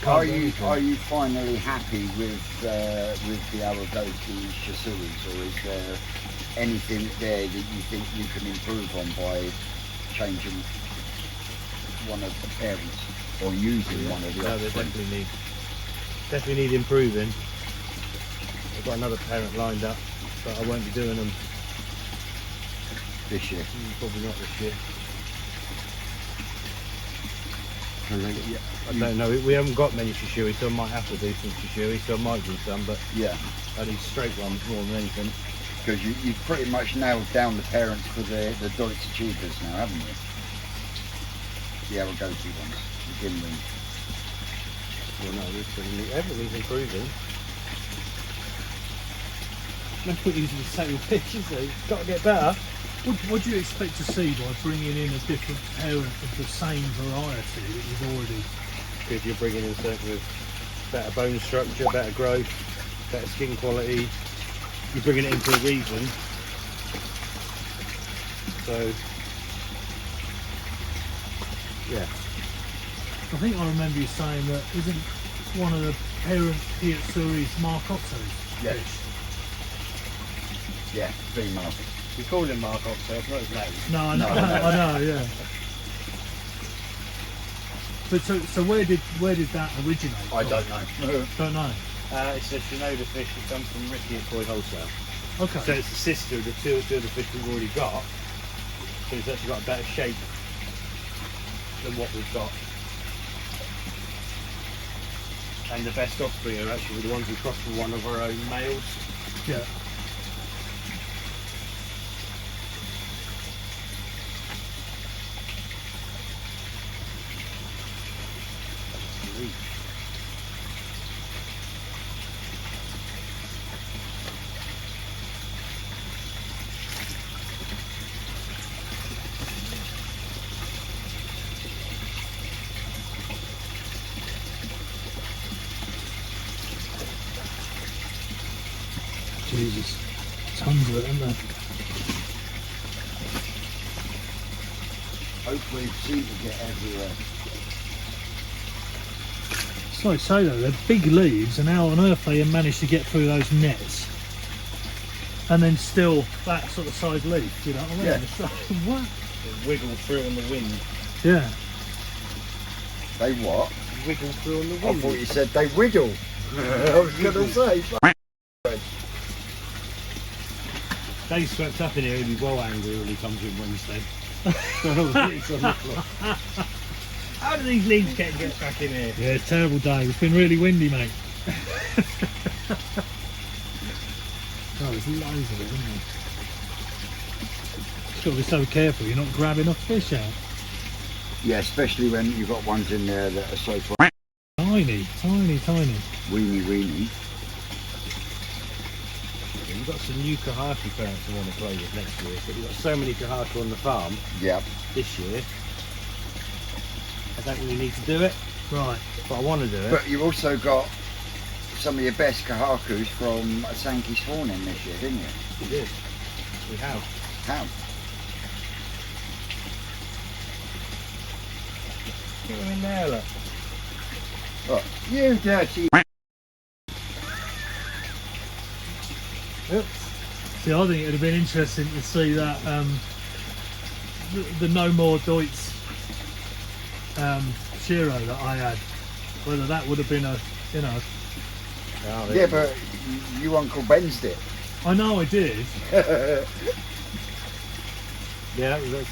Can't are you finally happy with the Aragoki Shisuris, or is there anything there that you think you can improve on by changing one of the parents or using one of the No, they offspring? definitely need improving. I've got another parent lined up, but I won't be doing them This year? probably not this year. Yeah. I don't know. We haven't got many Shishui, so I might have to do some Shishui, so I might do some, but Yeah, I need straight ones more than anything. because you've pretty much nailed down the parents for the Deutsche Achievers now, haven't you? The Aragoki ones, the Gimlin. Well, no, everything's improving. No point using the same fish, is there? It's got to get better. What do you expect to see by bringing in a different parent of the same variety that you've already? Because you're bringing in something with better bone structure, better growth, better skin quality. You're bringing it in for a reason. So, yeah. I think I remember you saying that isn't one of the parent Hiyatsuri's Markottos Yeah. fish? Yeah, female. We call him Mark Oxford, not his name. No, I know, I know, yeah. But so where did that originate? I from? don't know. Don't know. It's a Shinoda fish that comes from Ricky at Toy Wholesale. Okay. So it's the sister of the two of the fish we've already got. So it's actually got a better shape than what we've got. And the best offspring are actually the ones we crossed from one of our own males. Yeah. Jesus. Tons of it, isn't there? Hopefully it seems to get everywhere. It's like I say though, they're big leaves, and how on earth they managed to get through those nets, and then still that sort of size leaf, you know what I mean? Yeah. It's like, what? They wiggle through on the wind. Yeah. They what? Wiggle through on the I wind. thought you said they wiggle. I was going to say. Dave's swept up in here, he'll be well angry when he comes in Wednesday. It's on the floor. How do these leaves get back in here? Yeah, it's a terrible day. It's been really windy, mate. Oh, there's loads of it, isn't there? Just got to be so careful you're not grabbing a fish out. Yeah, especially when you've got ones in there that are so Tiny, tiny, tiny. weeny. We've got some new Kahaku parents who want to play with next year, but we've got so many Kahaku on the farm Yep. this year. I don't really need to do it, Right. but I want to do it. But you've also got some of your best Kahakus from Sankey spawning this year, didn't you? We did. We have. How? Get them in there, look. Look, you dirty. See, I think it would have been interesting to see that the No More Deutz Shiro that I had, whether that would have been a, you know. Oh, Yeah, but you Uncle Ben's it. I know I did. Yeah, that's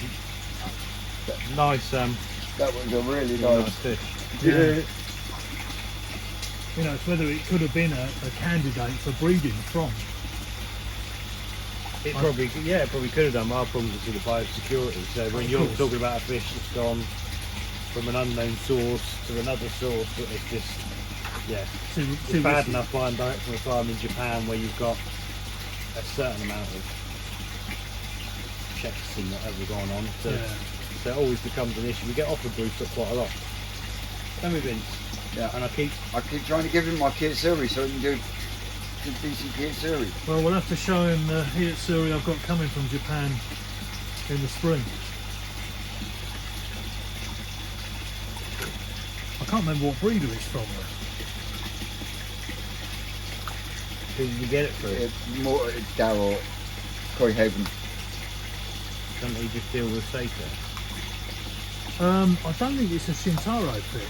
nice. That was a really Nice nice. fish. Yeah. You know, it's whether it could have been a candidate for breeding from. It probably, yeah, it probably could have done. Our problem is with the biosecurity. So when you're course. talking about a fish that's gone from an unknown source to another source, it's just, yeah, it's bad enough buying direct from a farm in Japan where you've got a certain amount of checks and whatever going on. So, so it always becomes an issue. We get offered broodstock quite a lot. Don't we, Vince? Yeah. And I keep trying to give him my kitsuri so he can do decent kitsuri. Well, we'll have to show him the Hiyatsuri I've got coming from Japan in the spring. I can't remember what breeder it's from though. who did you get it through? More Darryl, Coy Haven. Don't you just deal with Seiko? I don't think it's a Shintaro fish.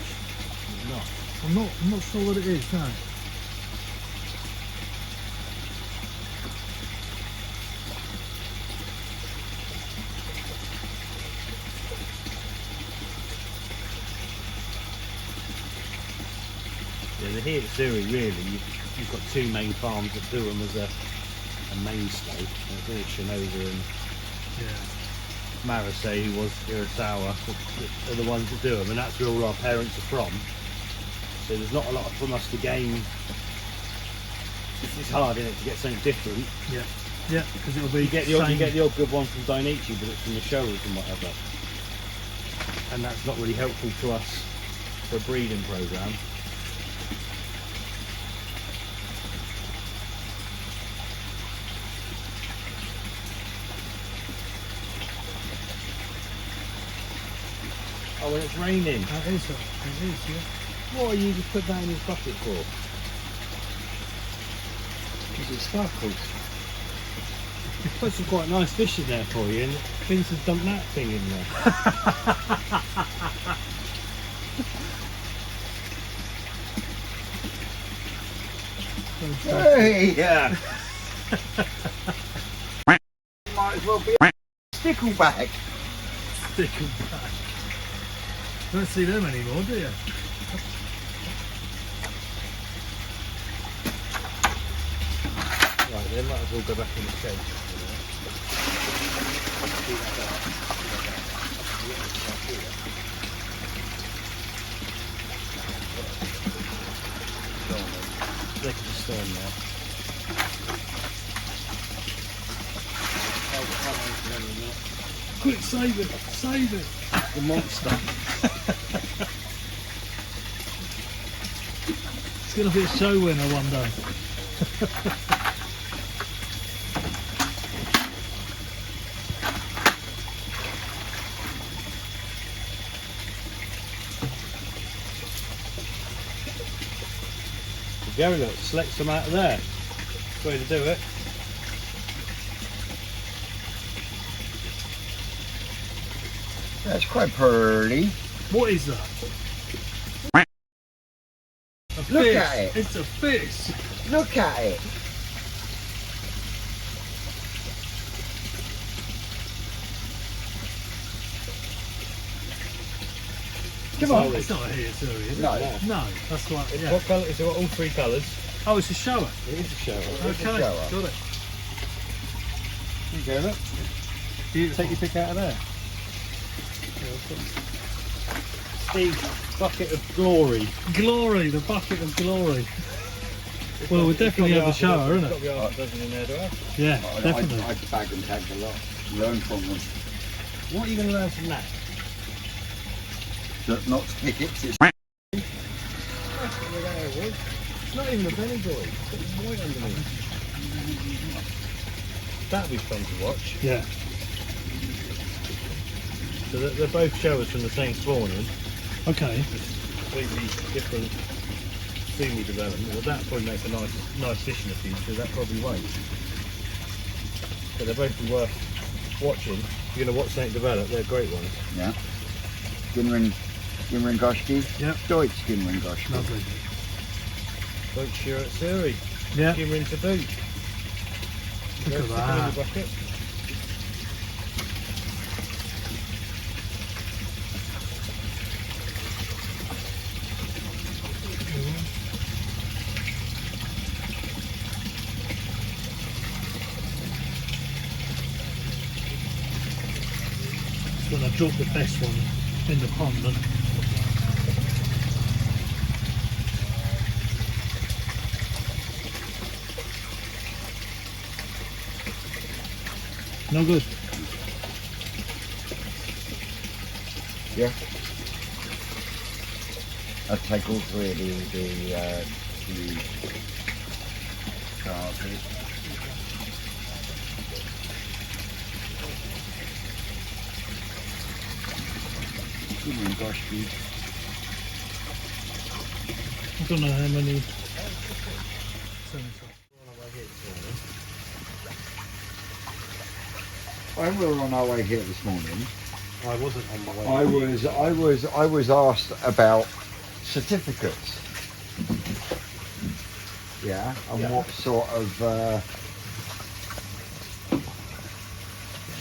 It's not. I'm not sure what it is, no. Yeah, the Hiyatsuri really, you've got two main farms that do them as a mainstay. It's all Shinoda and Yeah. Marase, who was Urasawa, are the ones that do them, and that's where all our parents are from. So there's not a lot from us to gain. It's hard, isn't it, to get something different. Yeah. Yeah, because it'll be You get the odd good one from Dainichi, but it's from the showers and whatever. And that's not really helpful to us for a breeding programme. Oh, when it's raining. It is, yeah. What are you just put that in his bucket for? Because it sparkles. Put some quite nice fish in there for you, and Vince has dumped that thing in there. Hey, yeah. Might as well be a stickleback. Stickleback. Don't see them anymore, do you? Right, they might as well go back in the cage. They can just stay in there. Quick, save it! Save it! The monster. It's going to be a show winner one day. Go look, select some out of there. That's the way to do it. That's quite pretty. What is that? A Look fish. at it. It's a fish. Look at it. Come on. It's not a Hiyatsuri, is it? No. No, that's like, It's yeah. what colour? It's got all three colours. Oh, it's a shower. It is a shower. Okay, shower. got it. Here you go, look. Take your pick out of there. Steve, bucket of glory. Glory, the bucket of glory. Well, we'll definitely have a shower, isn't Got it? to be half a dozen in there, do I? Yeah, definitely. I bag and tag a lot. Learn from them. What are you going to learn from that? Not to hit it. It's not even a belly boy. It's got white underneath. That'll be fun to watch. Yeah. So they're both showers from the same spawning. Okay. Completely different Sumi development. Well, that probably makes a nice fish in the future. That probably won't. But they're both worth watching. If you're going to watch something develop, they're great ones. Yeah. Give Skimringoshki. Yep. Deutsch Skimringoshki. Lovely. Deutsche Siri. Yeah. Skimmer into boot. Look at Stick 'em in that. the bucket. It's when I drop the best one in the pond. And no good. Yeah. I'd take all three of the carpet. Skimringoshki. I don't know how many. When we were on our way here this morning, I wasn't on the way. I was asked about certificates. Yeah, and Yeah. what sort of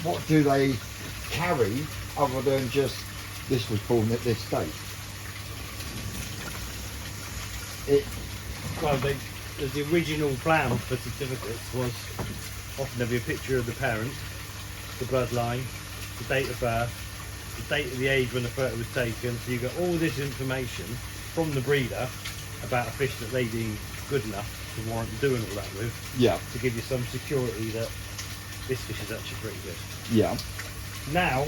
what do they carry other than just this was born at this date? Well, the original plan for certificates was often there'd be a picture of the parent, the bloodline, the date of birth, the date of the age when the photo was taken. So you got all this information from the breeder about a fish that they deem good enough to warrant doing all that with, Yeah, to give you some security that this fish is actually pretty good. yeah, Now,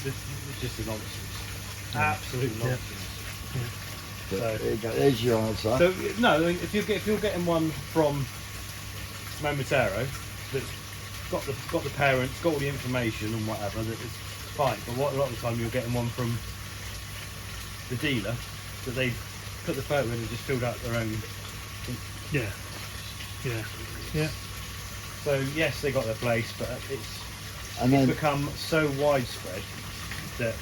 this is just a nonsense. Absolute Yeah. nonsense. so, So- there you go, there's your answer. So no, I mean, if you're getting one from Momotaro that's got the parents, got all the information and whatever, that is fine. But a lot of the time you're getting one from the dealer that they put the photo in and just filled out their own. Yeah. Yeah. Yeah. So yes, they got their place, but it's And then become so widespread that,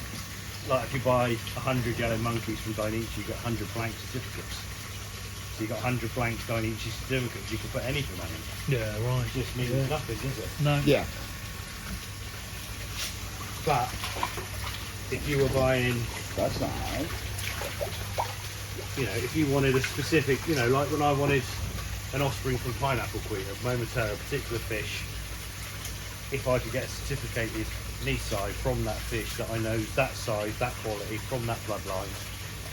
like, if you buy 100 yellow monkeys from Dainichi, you get 100 blank certificates. So you got 100 blank Dainichi certificates. You can put anything on them. Yeah. Right. It just means Yeah. nothing, does it? No. yeah, But if you were buying, that's not right. you know, if you wanted a specific, you know, like when I wanted an offspring from Pineapple Queen of Momotaro, a particular fish, if I could get a certificated Nisai from that fish that I know that size, that quality, from that bloodline,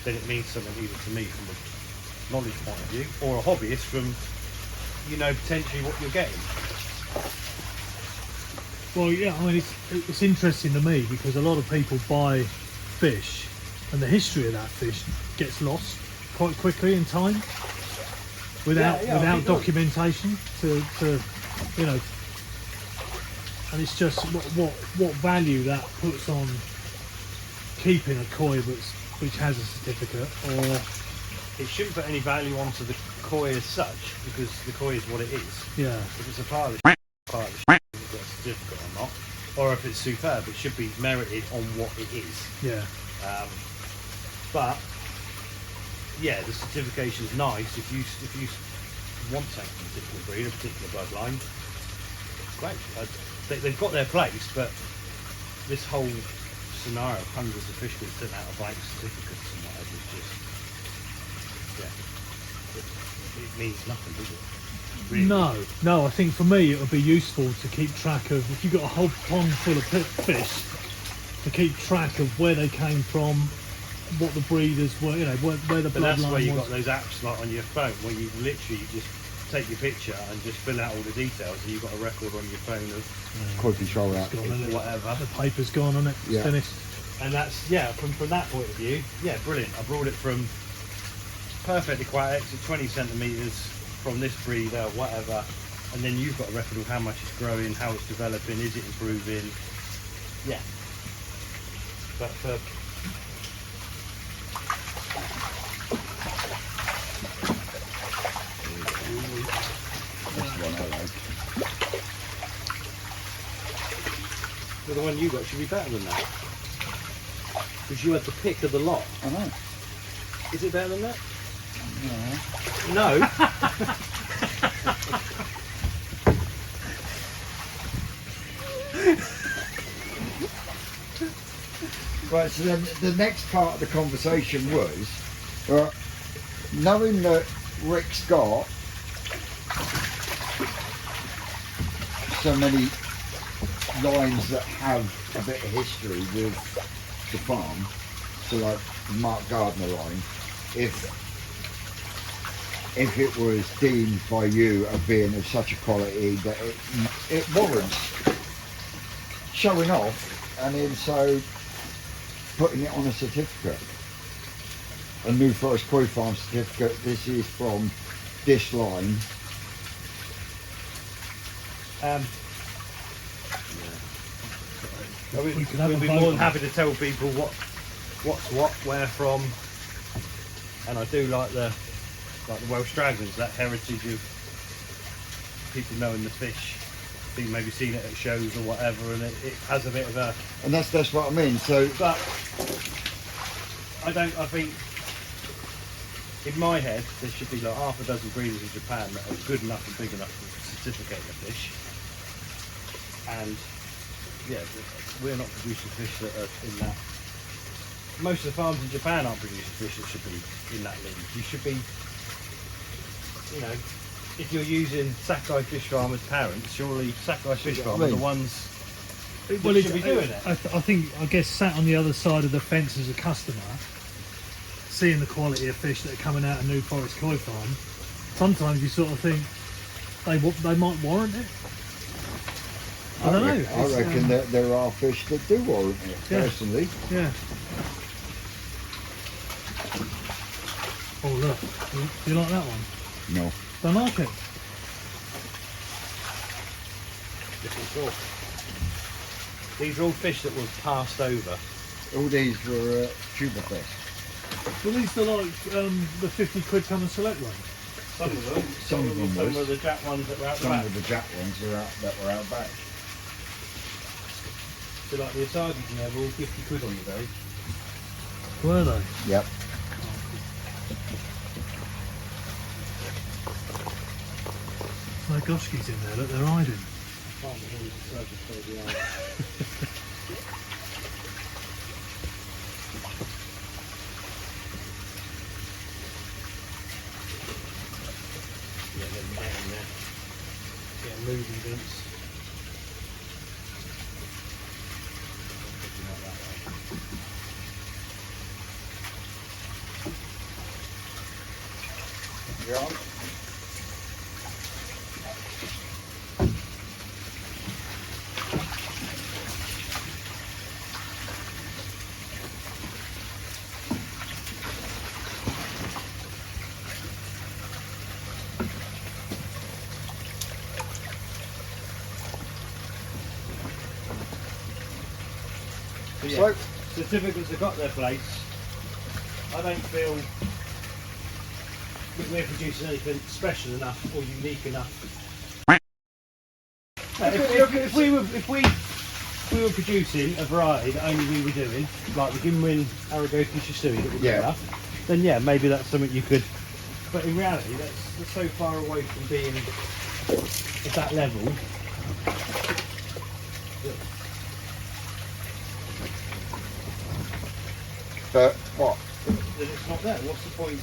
then it means something either to me from a knowledge point of view, or a hobbyist from, you know, potentially what you're getting. Well, yeah. I mean, it's interesting to me because a lot of people buy fish, and the history of that fish gets lost quite quickly in time without Yeah, I without think so. documentation to you know. And it's just what value that puts on keeping a koi which has a certificate, or It shouldn't put any value onto the koi as such, because the koi is what it is. yeah, If it's a part of the part of the if it's got a certificate or not, or if it's superb, it should be merited on what it is. yeah, But yeah, the certification is nice if you want something from a particular breed, a particular bloodline. Great, they've got their place, but this whole scenario of hundreds of fish being sent out of blank certificates and whatever is just, yeah, it means nothing, does it? Really? no. I think for me it would be useful to keep track of, if you've got a whole pond full of fish, to keep track of where they came from, what the breeders were, you know, where the But that's why bloodline you've was. got those apps like on your phone where you literally just take your picture and just fill out all the details, and you've got a record on your phone of Koi control that. Gone, isn't it? whatever. The paper's gone on it. It's Yeah. finished. And that's, yeah, from that point of view, yeah, brilliant. I brought it from perfect aquatics at 20 centimetres from this breeder, whatever, and then you've got a record of how much it's growing, how it's developing, is it improving? Yeah. But That's the one I like. the one you got should be better than that. because you had the pick of the lot. I know. Is it better than that? Yeah. No. Right, so then the next part of the conversation was, knowing that Rick's got so many lines that have a bit of history with the farm, so like the Mark Gardner line, if it was deemed by you as being of such a quality that it warrants showing off, and then so putting it on a certificate, a New Forest Koi Farm certificate. This is from this line. We'd be more than happy to tell people what's what, where from, and I do like the Welsh Dragons, that heritage of people knowing the fish, maybe seen it at shows or whatever, and it has a bit of a. And that's what I mean. So, but I think in my head there should be like half a dozen breeders in Japan that are good enough and big enough to certificate the fish, and yeah, we're not producing fish that are in that. Most of the farms in Japan aren't producing fish that should be in that league. You should be, you know, if you're using Sakai Fish Farm as parents, surely Sakai Fish Farm are the ones that should be doing it. I guess sat on the other side of the fence as a customer, seeing the quality of fish that are coming out of New Forest Koi Farm, sometimes you sort of think they might warrant it. I don't know. I reckon that there are fish that do warrant it, personally. Yeah. Oh look, do you like that one? No. Don't like it? Different sort. These are all fish that were passed over. All these were tuber fish. Well, these are like the 50 quid come and select one. Some of them. Some of them were the Jack ones that were out the Some back. of the Jack ones that were out back. So like the Asagis and they were all 50 quid on the day. Were they? Yep. No Goshkis in there, look, they're hiding. Can't believe the Asagis probably are. Yeah, they're net in there. Yeah, moving Vince. Yeah. But yeah, certificates have got their place. I don't feel that we're producing anything special enough or unique enough. If we were producing a variety that only we were doing, like the Gimwin Aragoki Shisui that were good enough, then yeah, maybe that's something you could. But in reality, that's so far away from being at that level. But what? Then it's not there. What's the point?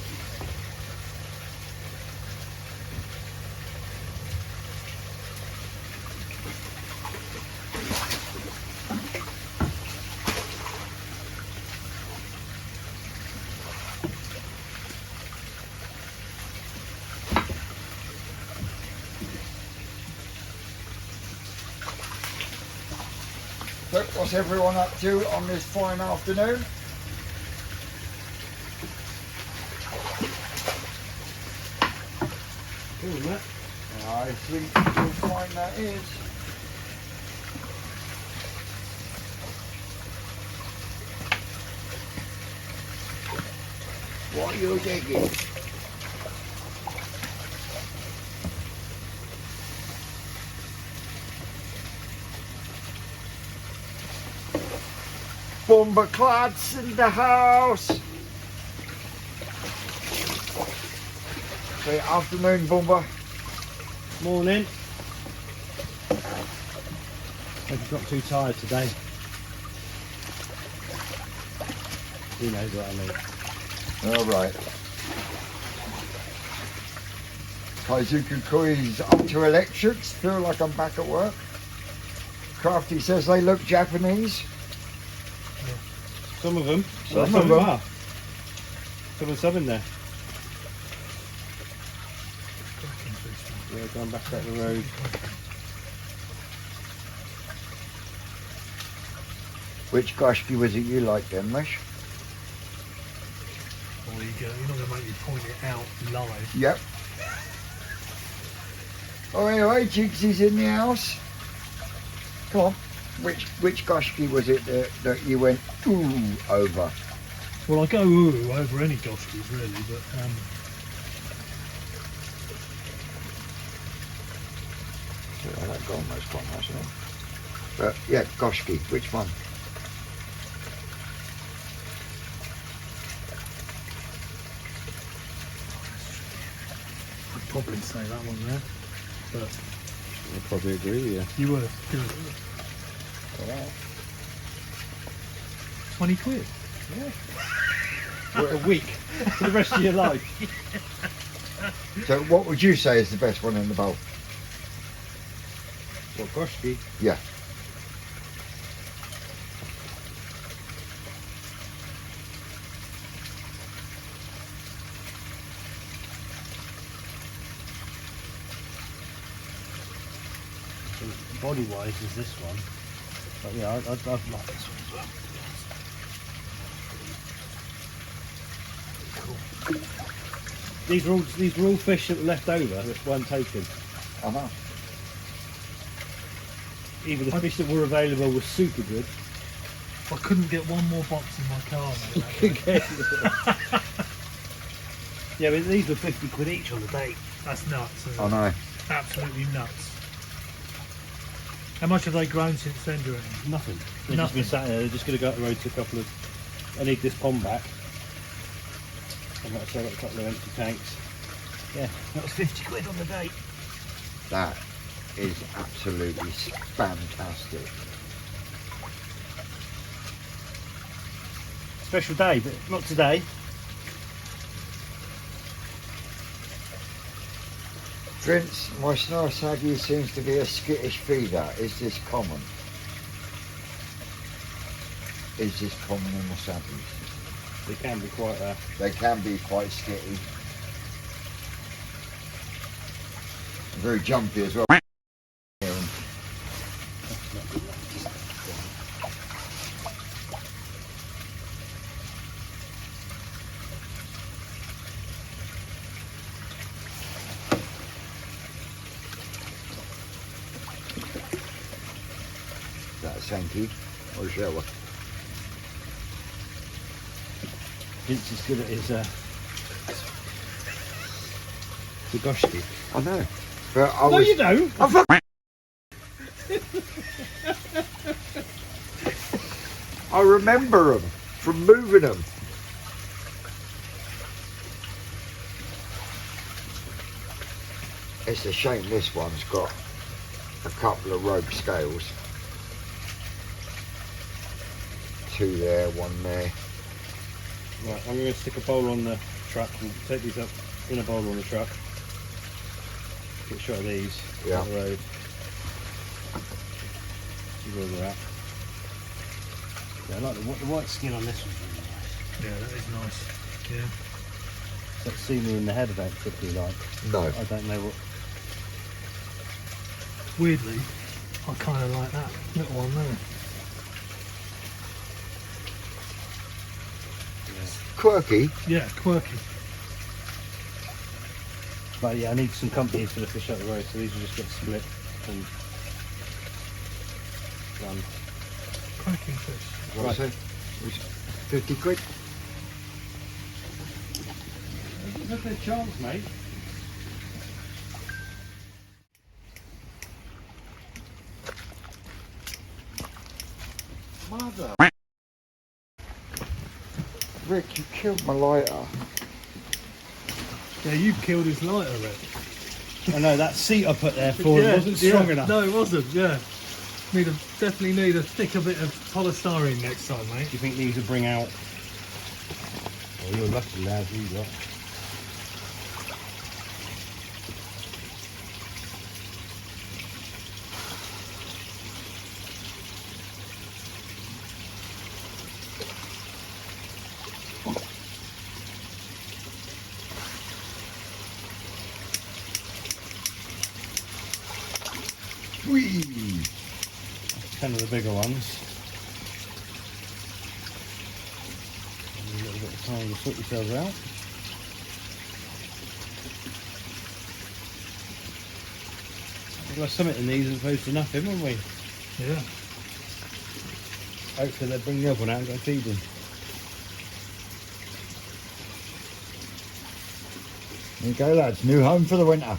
So what's everyone up to on this fine afternoon? Cool, that. I think you'll find that is. What are you digging? Bomber clads in the house. Good afternoon, Bomber. Morning. Hope you've not too tired today. He knows what I mean. All right. Kaizuku Koi's up to electrics. Feel like I'm back at work. Crafty says they look Japanese. Some of them. Some of them. Are. Some in there. Yeah, going back up the road. Which Goshki was it you liked then, Mish? Well, you're not going to make me point it out live. Yep. Oh, anyway, Jigsy's in the house. Come on. Which Goshki was it that you went ooh over? Well, I go ooh over any Goshkis really, but Yeah, that almost quite nice, isn't it? But yeah, Goshki, which one? I'd probably say that one there. But I'll probably agree with you. you were good. Alright. 20 quid. For a week. For the rest of your life. So what would you say is the best one in the bowl? What, Goshki? Yeah. Body wise is this one. But yeah, I'd like this one as well. Cool. These were all fish that were left over that weren't taken. Uh-huh. Either the fish that were available were super good. I couldn't get one more box in my car, mate. Yeah, but these were 50 quid each on the day. That's nuts. Isn't I it? know. Absolutely nuts. How much have they grown since then, do you reckon? Nothing. They've just Nothing. been sat there. They're just going to go up the road to a couple of. I need this pond back. And like I say, I've got a couple of empty tanks. Yeah, that was 50 quid on the day. That is absolutely fantastic. Special day, but not today. Prince, my snow saggy seems to be a skittish feeder. Is this common? Is this common in the saggies? They can be quite. They can be quite skitty. Very jumpy as well. Is that a Sankey or a shower? Vince is good at his Zagoshki. I know. But I No, was. you don't. I remember them from moving them. It's a shame this one's got a couple of rope scales. Two there, one there. Right, I'm going to stick a bowl on the truck and take these up in a bowl on the truck. Get a shot of these Yeah. on the road. See where we're at. Yeah, I like the white skin on this one's really nice. Yeah, that is nice. Yeah. That sealing in the head I don't particularly like. No. I don't know what. Weirdly, I kind of like that little one there. Quirky. Yeah, quirky. But yeah, I need some companies for the fish up the road, so these will just get split and done. Cracking fish. What's it? 50 quid. There's no chance, mate. Mother. Rick, you killed my lighter. Yeah, you've killed his lighter, Rick. I know that seat I put there for him wasn't strong enough. No, it wasn't. Yeah, definitely need a thicker bit of polystyrene next time, mate. Do you think these will bring out? Oh, you're lucky, lad. You got. Whee! 10 of the bigger ones. And a little bit of time to sort yourselves out. We've got something in these as opposed to nothing, haven't we? Yeah. Hopefully they'll bring the other one out and go feed them. There you go, lads. New home for the winter.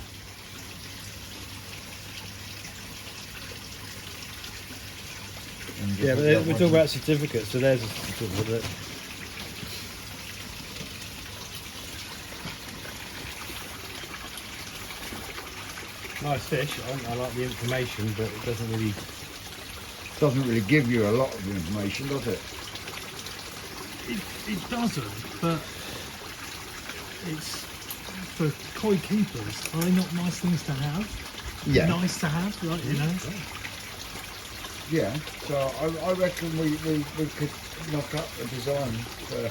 Yeah, but we're talking about certificates, so there's a certificate. Nice fish. I like the information, but it doesn't really give you a lot of information, does it? It doesn't, but it's for koi keepers. Are they not nice things to have? Yeah. Nice to have, like, you know. Yeah, so I reckon we could knock up the design for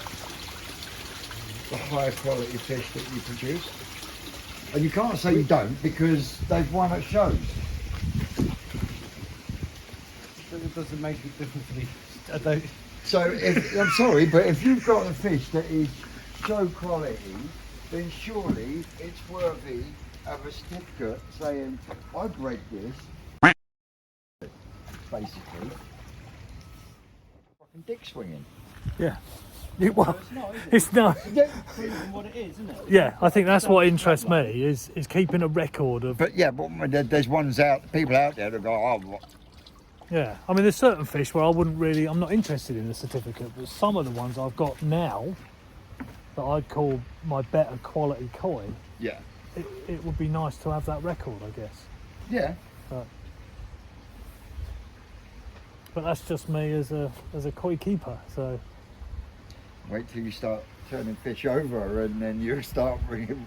the higher quality fish that you produce. And you can't say you don't, because they've won at shows. But it doesn't make a difference to me. I don't. So I'm sorry, but if you've got a fish that is show quality, then surely it's worthy of a certificate saying, I bred this. Basically, fucking dick swinging. Yeah. Well, It's not, is it? it's not. It's proving what it is, isn't it? Yeah, I think that's what interests me is keeping a record of. But yeah, but there's people out there that go, oh, what? Yeah, I mean, there's certain fish where I'm not interested in the certificate, but some of the ones I've got now that I'd call my better quality koi, Yeah, it would be nice to have that record, I guess. yeah. But that's just me as a koi keeper. So Wait till you start turning fish over, and then you start bringing.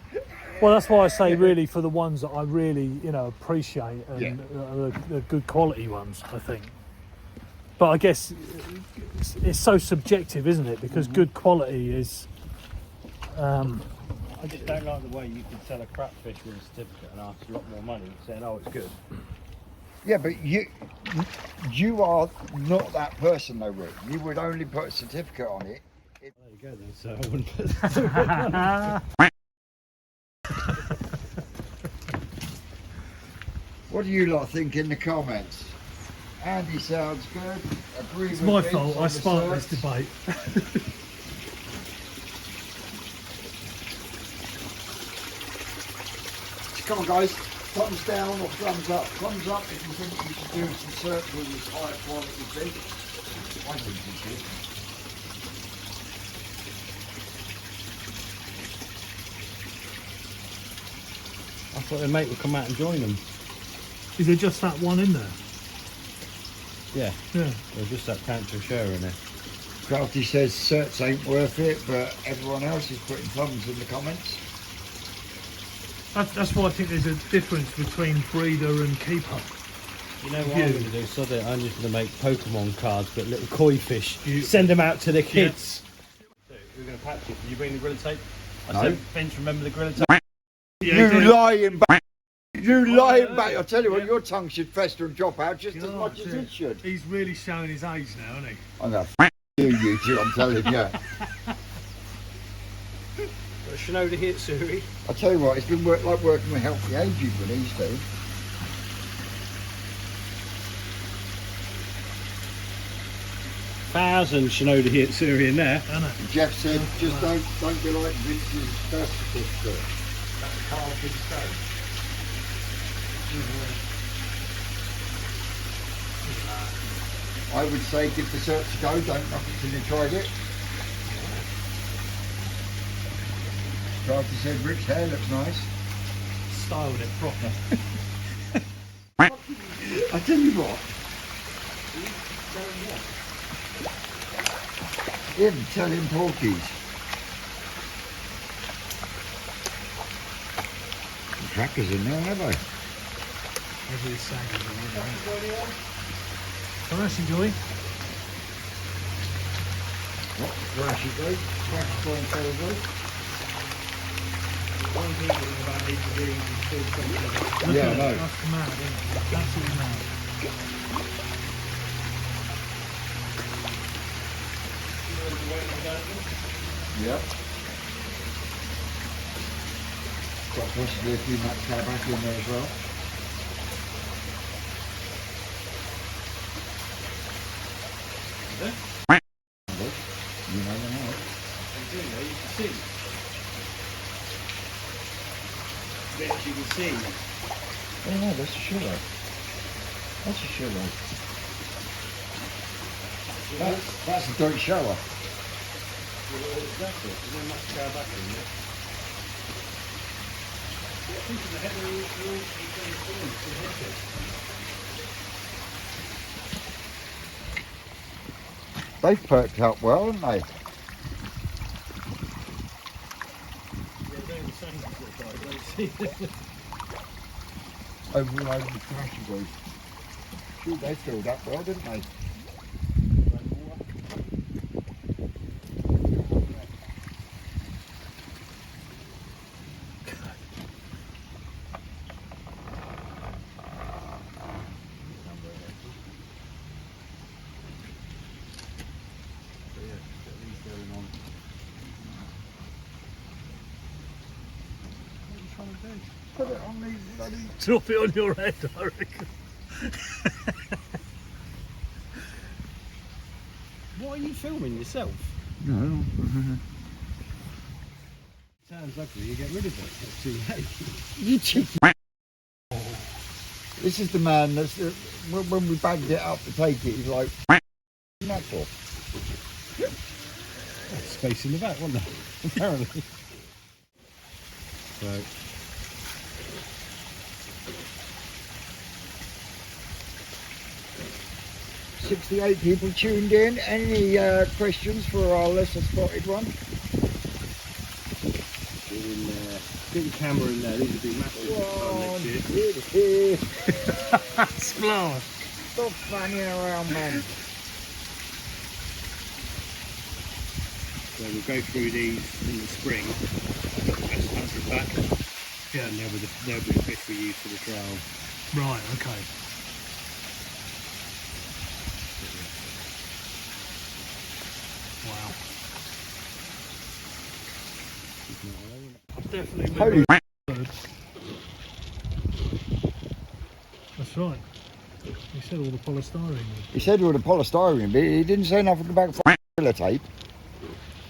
well, that's why I say really for the ones that I really appreciate and the good quality ones, I think. But I guess it's so subjective, isn't it? Because good quality is. I just don't like the way you can sell a crap fish with a certificate and ask a lot more money saying, oh, it's good. Yeah, but you are not that person, though, Rick. You would only put a certificate on it. There you go then, so I wouldn't put a certificate on it. What do you lot think in the comments? Andy sounds good. Agree It's with my Vince fault. on I the sparked this search. debate. Come on, guys. Thumbs down or thumbs up. Thumbs up if you think you should do some search with this higher quality fish. I think you should. I thought their mate would come out and join them. Is there just that one in there? Yeah, Yeah. there's just that cancer share in there. Crafty says certs ain't worth it, but everyone else is putting thumbs in the comments. That's why I think there's a difference between breeder and keeper. You know what I'm going to do? So that I'm just going to make Pokemon cards, but little koi fish. Send them out to the kids. So we're going to patch it. Can you bring the gorilla tape? I No. said, Vince, remember the gorilla tape? You lying back. You lying back. I'll tell you what, your tongue should fester and drop out just as much as it should. He's really showing his age now, isn't he? I'm going to you two, I'm telling you. Got a Shinoda Hitsuri. I'll tell you what, it's been like working with Healthy Aging with these two. Thousand Shinoda Hitsuri in there. Isn't it? Jeff said, just don't be like Vince's birth certificate. That's carved in stone. I would say give the search a go, don't knock it till you tried it. Crafty said Rick's hair looks nice. Styled it proper. I tell you what. Him telling porkies. The crackers in there, have they? Every second. Nice, enjoy. What? Rashy goat? Crackers going for the One people in about 8 degrees and still something. Look Yeah, at I know. it. That's mad, isn't it? Absolutely mad. Yep. Got possibly a few nuts back in there as well. You know them all. You can see. Bits you can see. Oh no, that's a shillo. That's a shillo. That's a dirt shower. Exactly. There's not much to go back in there. Thinking the head of They've perked up well, haven't they? Yeah, they're the same as the guy, don't see. Over the thrasher group. Shoot, they filled up well, didn't they? Put it on these bloody... Drop it on your head, I reckon. What are you filming yourself? No. Sounds ugly, you get rid of it. It's too late. You cheeky. This is the man that's... when we bagged it up to take it, he's like... That for? Space in the back, wasn't there? Apparently. So. 68 people tuned in. Any questions for our lesser spotted one? Get your camera in there, these will be massive next year. Splash. Stop fanning around, man. So we'll go through these in the spring. I've got the best hunters back. Yeah. And they'll be the fish we use for the trial. Right, okay. Wow. I've definitely Holy bird. That's right. He said all the polystyrene. He said all the polystyrene, but he didn't say nothing about filler tape.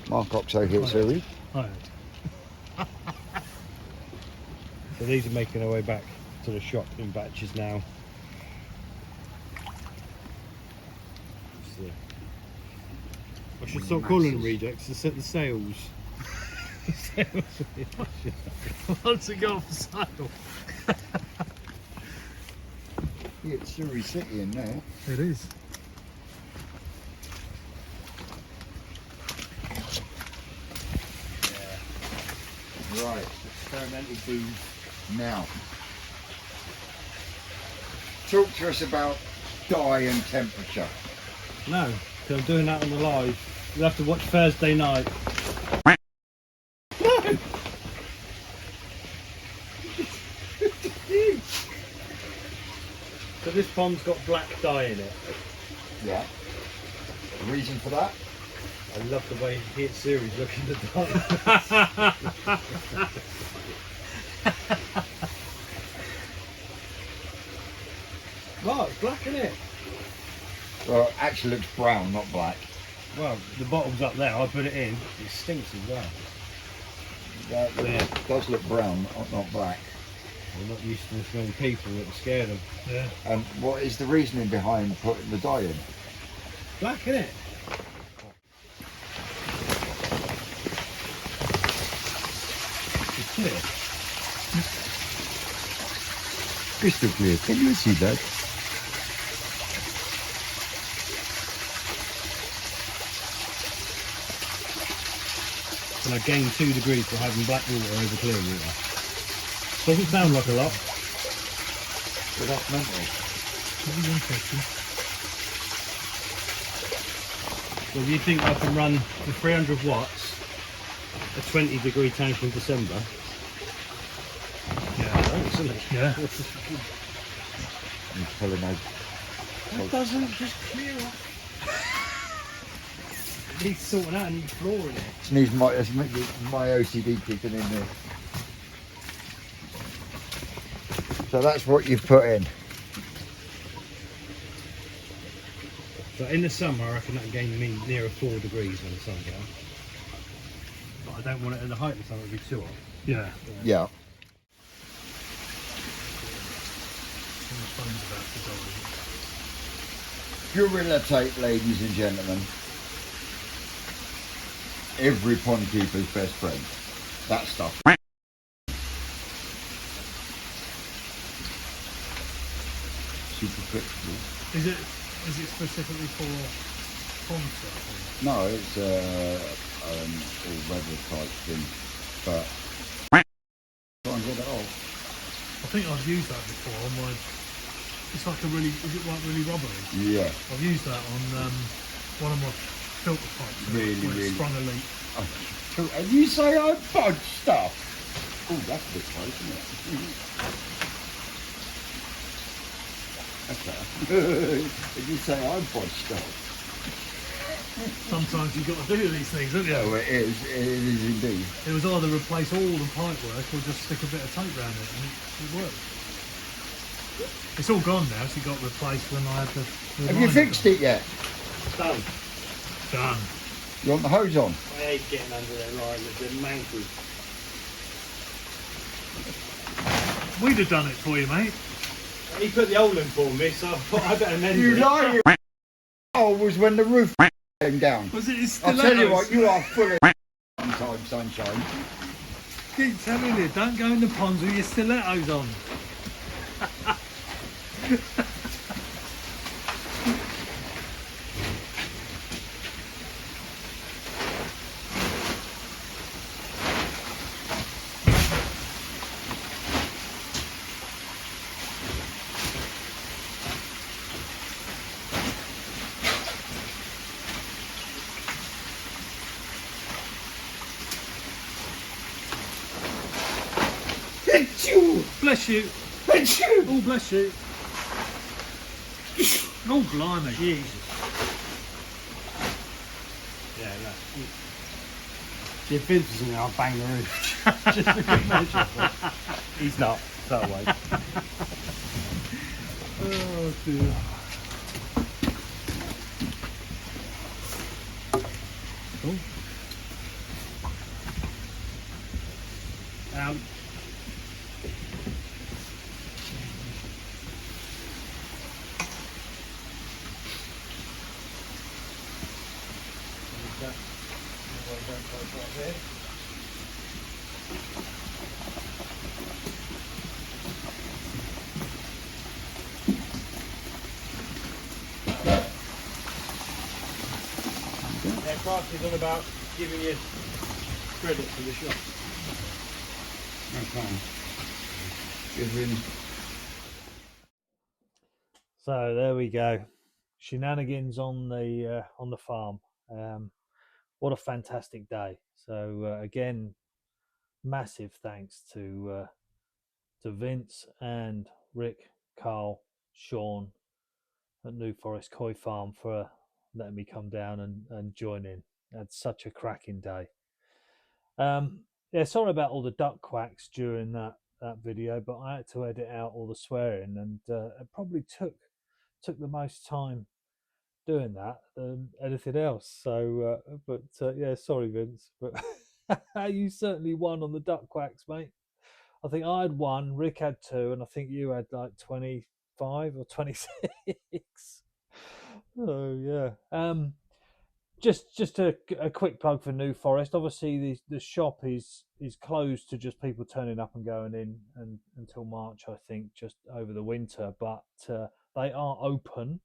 Mark Oxo hit series. Oh, So these are making their way back to the shop in batches now. I should stop calling them rejects and set the sales. once it got off the saddle. Yeah, it's Surrey City in there. It is. Right, experimental booze now. Talk to us about dye and temperature. No, because I'm doing that on the live. You'll have to watch Thursday night. So this pond's got black dye in it. Yeah. The reason for that? I love the way Hit Series look in the dye. Right, it's black, isn't it? Well, it actually looks brown, not black. Well, the bottom's up there, I put it in. It stinks as well. That does look brown, not black. We're not used to this many people that scare them. Yeah. And what is the reasoning behind putting the dye in? Black, isn't it? clear. Crystal clear. Can you see that? And I gained 2 degrees for having black water over clear water. Doesn't sound like a lot. But that's mental. That was interesting. So if you think I can run for 300 watts a 20-degree tank in December, Yeah. isn't it? Yeah. He's pulling out. That doesn't just clear up. He's sorting out a new floor in it. It needs my OCD kicking in there. So that's what you've put in. So in the summer, I reckon that can gain me nearer 4 degrees when the sun's out. But I don't want it at the height of the summer to be too hot. Yeah. Yeah. Gorilla tape, ladies and gentlemen. Every pond keeper's best friend. That stuff. Super flexible. Is it specifically for pond stuff? No, it's all weather type thing, but try and get it off. I think I've used that before on my. It's like a really. Is it like really rubbery? Yeah. I've used that on one of my filter pipes. Really, when it really. sprung a leak. And you say I fudge stuff. Oh, that's a bit close, isn't it? That's better. And you say I fudge stuff. Sometimes you've got to do these things, haven't you? Oh, it is indeed. It was either replace all the pipe work or just stick a bit of tape around it, and it worked. It's all gone now. So it got replaced when I had the. Have you fixed it yet? Done. Done. You want the hose on? I hate getting under there like they're manky. We'd have done it for you, mate. He put the hole in for me, so I thought I better mend You it. lie. Oh, was when the roof came down. Was it his I'll tell you what, stilettos? you are full of sometimes, sunshine. Keep telling you, don't go in the ponds with your stilettos on. Bless you. Oh, bless you. Oh, blimey. Jesus. Yeah, no. If Vince was in there, I'll bang the roof. Just a good measure. He's not. That way. Oh, dear. Cool. Yeah, Clark is on about giving you credit for the shot. Okay. Giving. So there we go. Shenanigans on the farm. What a fantastic day. So again, massive thanks to Vince and Rick, Carl, Sean at New Forest Koi Farm for letting me come down and join in. Had such a cracking day. Yeah, sorry about all the duck quacks during that video, but I had to edit out all the swearing, and it probably took the most time doing that than anything else. So, yeah, sorry, Vince, but you certainly won on the duck quacks, mate. I think I had one, Rick had two, and I think you had like 25 or 26. Oh yeah. just a quick plug for New Forest. Obviously, the shop is closed to just people turning up and going in, and until March, I think, just over the winter. But they are open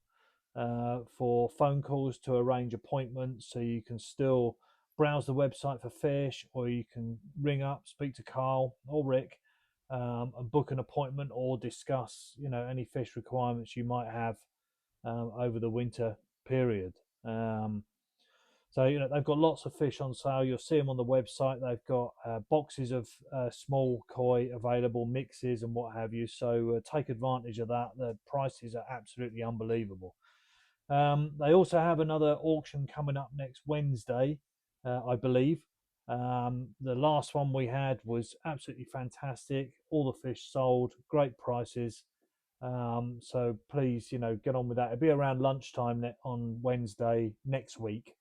for phone calls to arrange appointments, so you can still browse the website for fish, or you can ring up, speak to Carl or Rick, and book an appointment or discuss, any fish requirements you might have over the winter period. Um, so they've got lots of fish on sale. You'll see them on the website. They've got boxes of small koi available, mixes and what have you. So take advantage of that. The prices are absolutely unbelievable. They also have another auction coming up next Wednesday, I believe. The last one we had was absolutely fantastic. All the fish sold, great prices. So please, get on with that. It'll be around lunchtime on Wednesday next week.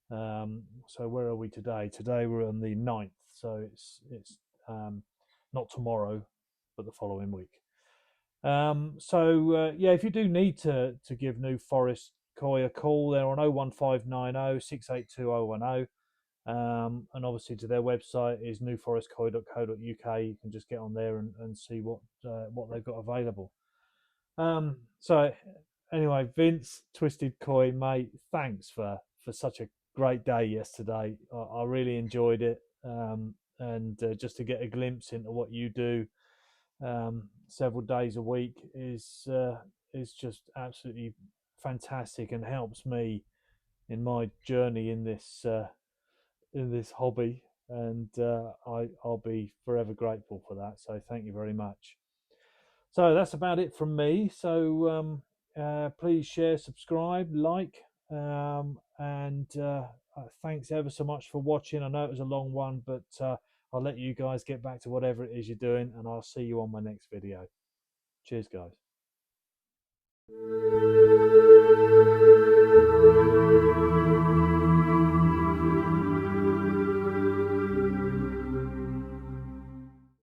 So where are we today? Today we're on the 9th, so it's not tomorrow, but the following week. So yeah, if you do need to give New Forest Koi a call, they're on 01590 682 010. And obviously to their website is newforestkoi.co.uk. You can just get on there and see what they've got available. So anyway, Vince, Twisted Koi, mate, thanks for such a great day yesterday. I really enjoyed it, and just to get a glimpse into what you do several days a week is just absolutely fantastic, and helps me in my journey in this hobby. And I'll be forever grateful for that. So thank you very much. So that's about it from me. So please share, subscribe, like, and thanks ever so much for watching. I know it was a long one, but I'll let you guys get back to whatever it is you're doing, and I'll see you on my next video. Cheers, guys.